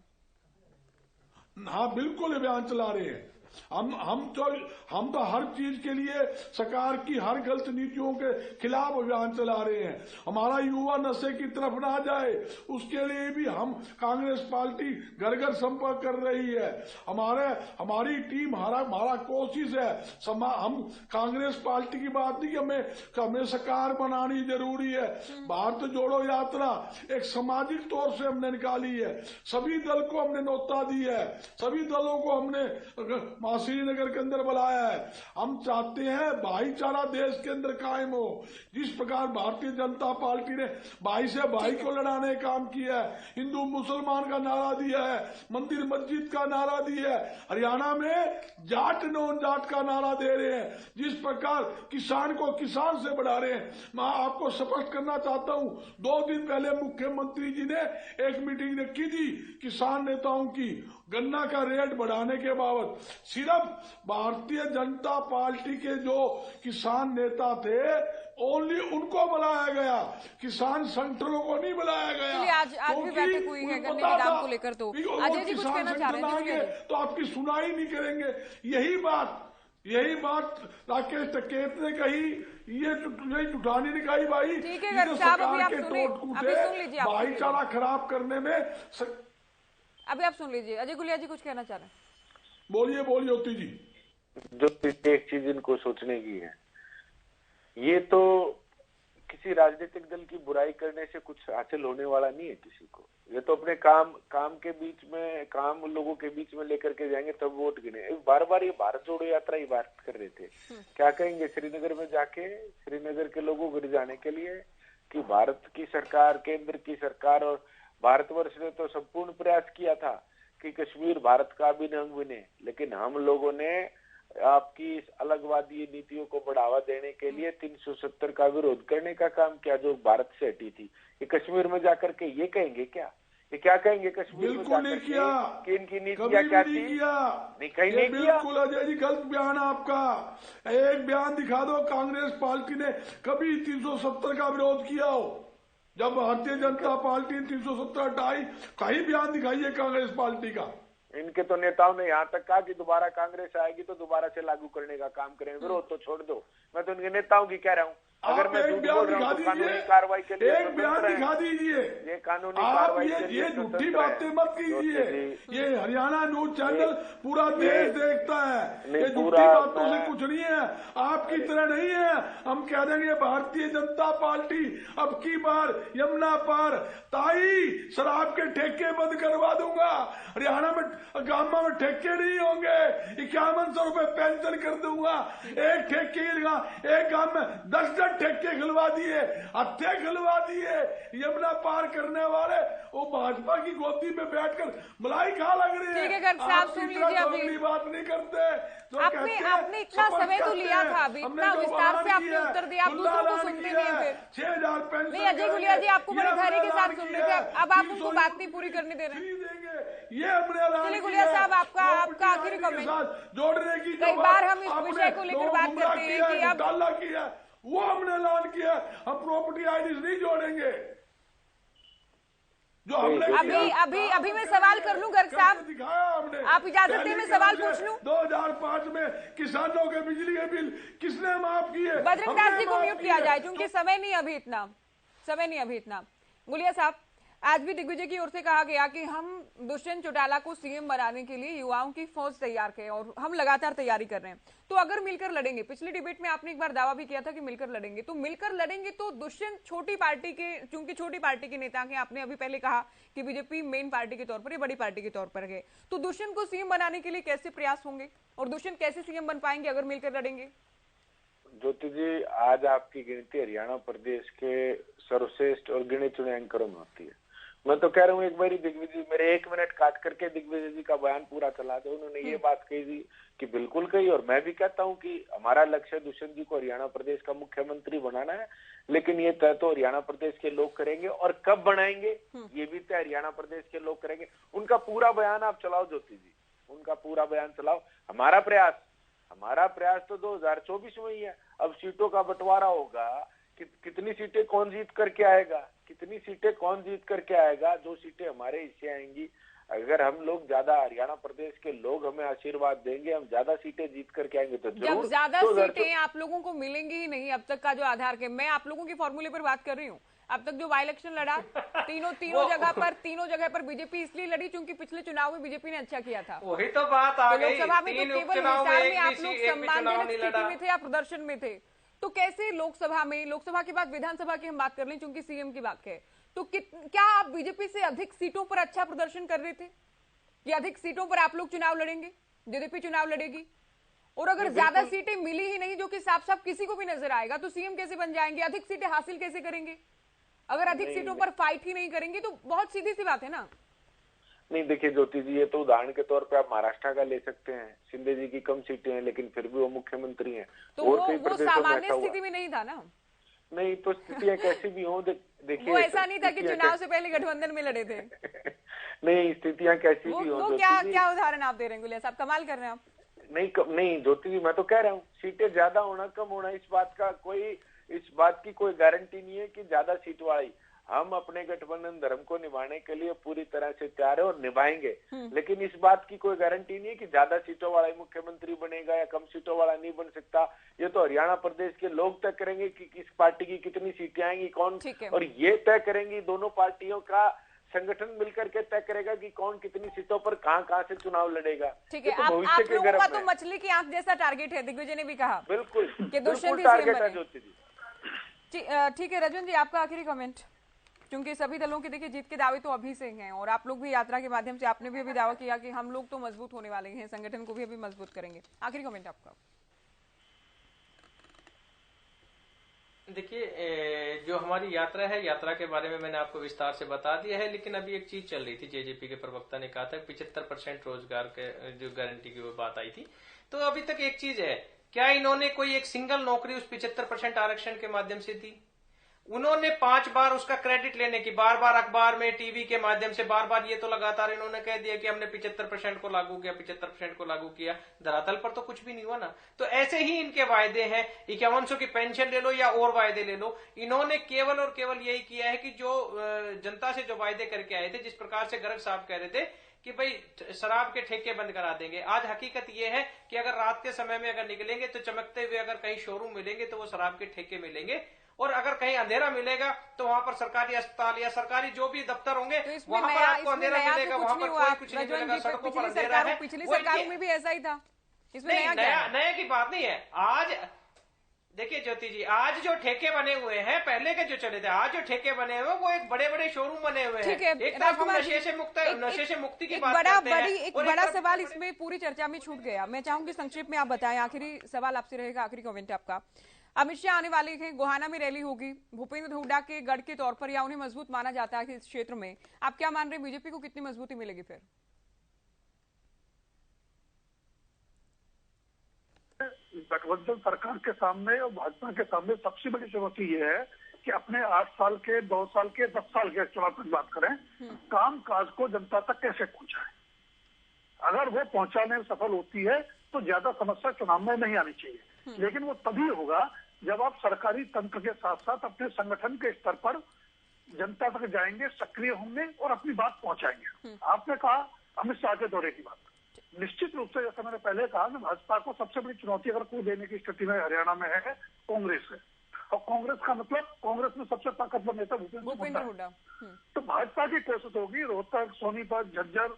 हाँ बिल्कुल अभियान चला रहे हैं। हम तो हर चीज के लिए सरकार की हर गलत नीतियों के खिलाफ अभियान चला रहे हैं। हमारा युवा नशे की तरफ ना जाए उसके लिए भी हम कांग्रेस पार्टी घर घर संपर्क कर रही है। हमारी टीम हमारा कोशिश है। हम कांग्रेस पार्टी की बात नहीं कि हमें सरकार बनानी जरूरी है। भारत जोड़ो यात्रा एक सामाजिक तौर से हमने निकाली है। सभी दल को हमने न्योता दी है, सभी दलों को हमने श्रीनगर के अंदर बुलाया है। हम चाहते हैं भाईचारा देश के अंदर कायम हो। जिस प्रकार भारतीय जनता पार्टी ने भाई से भाई को लड़ाने का काम किया है, हिंदू मुसलमान का नारा दिया है, मंदिर मस्जिद का नारा दिया है, हरियाणा में जाट नॉन जाट का नारा दे रहे हैं। जिस प्रकार किसान को किसान से बढ़ा रहे हैं। मैं आपको स्पष्ट करना चाहता हूं, 2 दिन पहले मुख्यमंत्री जी ने एक मीटिंग रखी थी किसान नेताओं की। गन्ना का रेट बढ़ाने के बाबत सिर्फ भारतीय जनता पार्टी के जो किसान नेता थे ओनली उनको बुलाया गया, किसान संगठनों को नहीं बुलाया गया। आज भी बैठक हुई है गन्ने के दाम को लेकर। तो अजय जी कुछ कहना चाह रहे हैं? तो आपकी सुनाई नहीं करेंगे। यही बात राकेश टिकैत ने कही, ये जुटानी ने कही। भाई ठीक है सरकार के टोट कूटे भाईचारा खराब करने में अभी आप सुन लीजिए। अजय गुलिया जी कुछ कहना चाह रहे हैं? बोलिए ज्योति जी। जो एक चीज इनको सोचने की है, ये तो किसी राजनीतिक दल की बुराई करने से कुछ हासिल होने वाला नहीं है किसी को। ये तो अपने काम के बीच में, काम लोगों के बीच में लेकर के जाएंगे तब वोट गिने। बार बार ये भारत जोड़ो यात्रा ही बात कर रहे थे। क्या कहेंगे श्रीनगर में जाके श्रीनगर के लोगों को रिझाने के लिए कि भारत की सरकार, केंद्र की सरकार और भारतवर्ष ने तो संपूर्ण प्रयास किया था कि कश्मीर भारत का अभिन्न अंग बने, लेकिन हम लोगों ने आपकी इस अलगवादी नीतियों को बढ़ावा देने के लिए 370 का विरोध करने का काम किया जो भारत से हटी थी। ये कश्मीर में जाकर के ये कहेंगे क्या? ये क्या कहेंगे कश्मीर में जाकर के कि इनकी नीतियां क्या थी? नहीं, कहीं नहीं किया। बिल्कुल अजय जी गलत बयान आपका। एक बयान दिखा दो कांग्रेस पार्टी ने कभी 370 का विरोध किया हो। जब भारतीय जनता पार्टी 370 हटाई, कहीं बयान दिखाइए कांग्रेस पार्टी का। इनके तो नेताओं ने यहाँ तक कहा कि दोबारा कांग्रेस आएगी तो दोबारा से लागू करने का काम करेंगे, विरोध तो छोड़ दो। मैं तो इनके नेताओं की कह रहा हूँ, अगर मैं झूठ बोल रहा हूँ तो कानूनी कार्रवाई के लिए एक बयान दिखा दीजिए। ये कानूनी कार्रवाई के लिए ये झूठी बातें मत कीजिए। ये हरियाणा न्यूज चैनल पूरा देश देखता है। ये झूठी बातों से कुछ नहीं है, आपकी तरह नहीं है। हम कह देंगे भारतीय जनता पार्टी अब की बार यमुना पार ताई शराब के ठेके बंद करवा दूंगा। हरियाणा में गांव में ठेके नहीं होंगे। 5100 रुपए पेंशन कर दूंगा। एक ठेके एक गांव में 10 ठेके खिलवा दिए, हत्थे खिलवा दिए। यमुना पार करने वाले वो भाजपा की गोदी में बैठकर मलाई खा लग रही है। ठीक है गर्ग साहब, सुन लीजिए अभी बात नहीं करते तो आपने इतना समय तो लिया था, अभी इतना विस्तार से आपने उत्तर दिया, आप दूसरों को सुनते नहीं है फिर। 6000 पेंशन नहीं, अजय गुलिया जी आपको बड़े धैर्य के साथ सुन रहे थे, अब आप उनको बात नहीं पूरी करने दे रहे हैं। ये हमने चलिए गुलिया साहब, आपका आखिरी कमेंट। जोड़ने की कई बार हम इस विषय को लेकर बात करते हैं कि अब डाला किया, वो हमने ऐलान किया हम प्रॉपर्टी आईडी नहीं जोड़ेंगे जो हमने अभी मैं सवाल कर लूं गर्ग साहब, दिखाया हमने। आप इजाजत दें मैं सवाल पूछ लूं? 2005 में किसानों के बिजली के बिल किसने माफ किए? बजरंग दास जी को म्यूट किया जाए क्योंकि समय नहीं अभी इतना। गुलिया साहब, आज भी दिग्विजय की ओर से कहा गया कि हम दुष्यंत चौटाला को सीएम बनाने के लिए युवाओं की फौज तैयार करें और हम लगातार तैयारी कर रहे हैं। तो अगर मिलकर लड़ेंगे, पिछले डिबेट में आपने एक बार दावा भी किया था कि मिलकर लड़ेंगे, तो मिलकर लड़ेंगे तो दुष्यंत छोटी पार्टी के, चूंकि छोटी पार्टी के नेता हैं, आपने अभी पहले कहा कि बीजेपी मेन पार्टी के तौर पर, बड़ी पार्टी के तौर पर है, तो दुष्यंत को सीएम बनाने के लिए कैसे प्रयास होंगे और दुष्यंत कैसे सीएम बन पाएंगे अगर मिलकर लड़ेंगे? ज्योति जी, आज आपकी गिनती हरियाणा प्रदेश के सर्वश्रेष्ठ और गिने चुने एंकरों में होती है। मैं तो कह रहा हूँ एक बार दिग्विजय मेरे 1 मिनट काट करके दिग्विजय जी का बयान पूरा चला दे। उन्होंने ये बात कही थी कि बिल्कुल कही, और मैं भी कहता हूँ कि हमारा लक्ष्य दुष्यंत जी को हरियाणा प्रदेश का मुख्यमंत्री बनाना है, लेकिन ये तय तो हरियाणा प्रदेश के लोग करेंगे और कब बनाएंगे ये भी तय हरियाणा प्रदेश के लोग करेंगे। उनका पूरा बयान आप चलाओ ज्योति जी, उनका पूरा बयान चलाओ। हमारा प्रयास तो 2024 में ही है। अब सीटों का बंटवारा होगा, कितनी सीटें कौन जीत करके आएगा, जो सीटें हमारे हिस्से आएंगी, अगर हम लोग ज्यादा, हरियाणा प्रदेश के लोग हमें आशीर्वाद देंगे, हम ज्यादा सीटें जीत करके आएंगे तो जरूर। जब ज्यादा सीटें आप लोगों को मिलेंगी ही नहीं अब तक का जो आधार के, मैं आप लोगों के फॉर्मूले पर बात कर रही हूँ। अब तक जो बाई इलेक्शन लड़ा तीनों जगह पर बीजेपी इसलिए लड़ी क्योंकि पिछले चुनाव में बीजेपी ने अच्छा किया था। वही तो बात आ गई। लोकसभा में तो केवल हिसार में आप लोग सम्मानजनक स्थिति में थे या प्रदर्शन में थे, तो कैसे लोकसभा के बाद विधानसभा की हम बात कर लें क्योंकि सीएम की बात है, तो क्या आप बीजेपी से अधिक सीटों पर अच्छा प्रदर्शन कर रहे थे कि अधिक सीटों पर आप लोग चुनाव लड़ेंगे, जेजेपी चुनाव लड़ेगी? और अगर ज्यादा सीटें मिली ही नहीं, जो कि साफ साफ किसी को भी नजर आएगा, तो सीएम कैसे बन जाएंगे? अधिक सीटें हासिल कैसे करेंगे अगर अधिक सीटों पर फाइट ही नहीं करेंगे? तो बहुत सीधी सी बात है ना। नहीं देखिए ज्योति जी, ये तो उदाहरण के तौर पे आप महाराष्ट्र का ले सकते हैं। शिंदे जी की कम सीटें हैं लेकिन फिर भी वो मुख्यमंत्री हैं। तो वो सामान्य स्थिति में नहीं था ना। नहीं तो स्थितियां कैसी भी हों, देखिए वो ऐसा नहीं था कि चुनाव से पहले गठबंधन में लड़े थे। नहीं, स्थितियां कैसी भी हों। वो क्या उदाहरण आप दे रहे हैं गुलिया साहब, कमाल कर रहे हैं आप। नहीं ज्योति जी, मैं तो कह रहा हूँ सीटें ज्यादा होना कम होना इस बात की कोई गारंटी नहीं है कि ज्यादा सीट वाली। हम अपने गठबंधन धर्म को निभाने के लिए पूरी तरह से तैयार है और निभाएंगे, लेकिन इस बात की कोई गारंटी नहीं है कि ज्यादा सीटों वाला ही मुख्यमंत्री बनेगा या कम सीटों वाला नहीं बन सकता। ये तो हरियाणा प्रदेश के लोग तय करेंगे कि किस पार्टी की कितनी सीटें आएंगी, कौन, और ये तय करेंगी दोनों पार्टियों का संगठन मिलकर के तय करेगा कि कौन कितनी सीटों पर कहाँ से चुनाव लड़ेगा। ठीक है, आप लोगों का तो मछली की आंख जैसा टारगेट है, दिग्विजय ने भी कहा। बिल्कुल टारगेट है ज्योति जी। ठीक है रजन जी, आपका आखिरी कमेंट, क्योंकि सभी दलों के देखिए जीत के दावे तो अभी से हैं और आप लोग भी यात्रा के माध्यम से आपने भी अभी दावा किया कि हम लोग तो मजबूत होने वाले हैं, संगठन को भी अभी मजबूत करेंगे। आखिरी कमेंट आपका। देखिए, जो हमारी यात्रा है, यात्रा के बारे में मैंने आपको विस्तार से बता दिया है, लेकिन अभी एक चीज चल रही थी। जेजेपी के प्रवक्ता ने कहा था 75% रोजगार के जो गारंटी की वो बात आई थी, तो अभी तक एक चीज है, क्या इन्होंने कोई एक सिंगल नौकरी उस 75% आरक्षण के माध्यम से दी? उन्होंने 5 बार उसका क्रेडिट लेने की, बार बार अखबार में, टीवी के माध्यम से बार ये तो लगातार इन्होंने कह दिया कि हमने 75% को लागू किया, 75% को लागू किया। धरातल पर तो कुछ भी नहीं हुआ ना। तो ऐसे ही इनके वायदे हैं, 5100 की पेंशन ले लो या और वायदे ले लो, इन्होंने केवल और केवल यही किया है कि जो जनता से जो वायदे करके आए थे, जिस प्रकार से गर्ग साहब कह रहे थे कि भाई शराब के ठेके बंद करा देंगे, आज हकीकत यह है कि अगर रात के समय में अगर निकलेंगे तो चमकते हुए अगर कहीं शोरूम मिलेंगे तो वो शराब के ठेके मिलेंगे, और अगर कहीं अंधेरा मिलेगा तो वहां पर सरकारी अस्पताल या सरकारी जो भी दफ्तर होंगे तो वहां पर आपको अंधेरा मिलेगा, वहां पर कोई कुछ नहीं मिलेगा, सड़कों पर अंधेरा है। पिछली सरकारों में भी ऐसा ही था, इसमें नया की बात नहीं है। आज देखिए ज्योति जी, आज जो ठेके बने हुए हैं, पहले के जो चले थे, आज जो ठेके बने हुए वो एक बड़े बड़े शोरूम बने हुए हैं। एक तरफ हम नशे से मुक्ति की बात करते हैं। एक बड़ा सवाल इसमें पूरी चर्चा में छूट गया, मैं चाहूंगी संक्षेप में आप बताएं। आखिरी सवाल आपसे रहेगा, आखिरी कमेंट आपका। अमित शाह आने वाले हैं, गोहाना में रैली होगी, भूपेंद्र हुड्डा के गढ़ के तौर पर या उन्हें मजबूत माना जाता है इस क्षेत्र में। आप क्या मान रहे हैं, बीजेपी को कितनी मजबूती मिलेगी फिर? गठबंधन सरकार के सामने और भाजपा के सामने सबसे बड़ी चुनौती ये है कि अपने 8 साल के, 2 साल के, 10 साल के चुनाव की बात करें, काम काज को जनता तक कैसे पहुंचाए। अगर वो पहुंचाने में सफल होती है तो ज्यादा समस्या चुनाव में नहीं आनी चाहिए, लेकिन वो तभी होगा जब आप सरकारी तंत्र के साथ साथ अपने संगठन के स्तर पर जनता तक जाएंगे, सक्रिय होंगे और अपनी बात पहुंचाएंगे। आपने कहा अमित शाह के दौरे की बात, निश्चित रूप से जैसा मैंने पहले कहा कि भाजपा को सबसे बड़ी चुनौती अगर कोई देने की स्थिति में हरियाणा में है कांग्रेस है, और कांग्रेस का मतलब कांग्रेस में सबसे ताकतवर नेता भूपेंद्र हुड्डा। तो भाजपा की कोशिश होगी रोहतक, सोनीपत, झज्जर,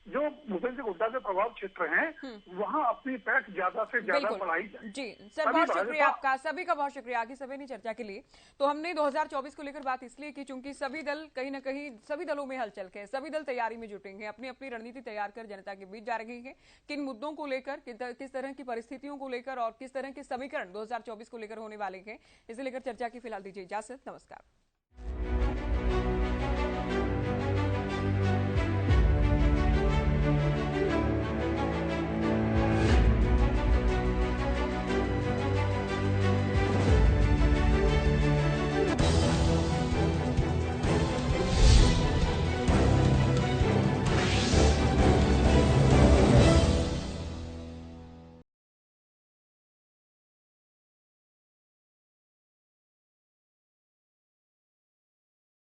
जो भूपेंद्र हुड्डा के प्रभाव क्षेत्र हैं, वहां अपनी पैठ ज्यादा से ज्यादा बढ़ाई जाए। जी सर, बहुत शुक्रिया आपका, सभी का बहुत शुक्रिया आगे सभी ने चर्चा के लिए। तो हमने 2024 को लेकर बात इसलिए की चूंकि सभी दल कहीं ना कहीं सभी दलों में हलचल है, सभी दल तैयारी में जुटेंगे, अपनी अपनी रणनीति तैयार कर जनता के बीच जा रहे हैं, किन मुद्दों को लेकर, किस तरह की परिस्थितियों को लेकर और किस तरह के समीकरण 2024 को लेकर होने वाले हैं, इसे लेकर चर्चा की फिलहाल दीजिए इजाजत। नमस्कार।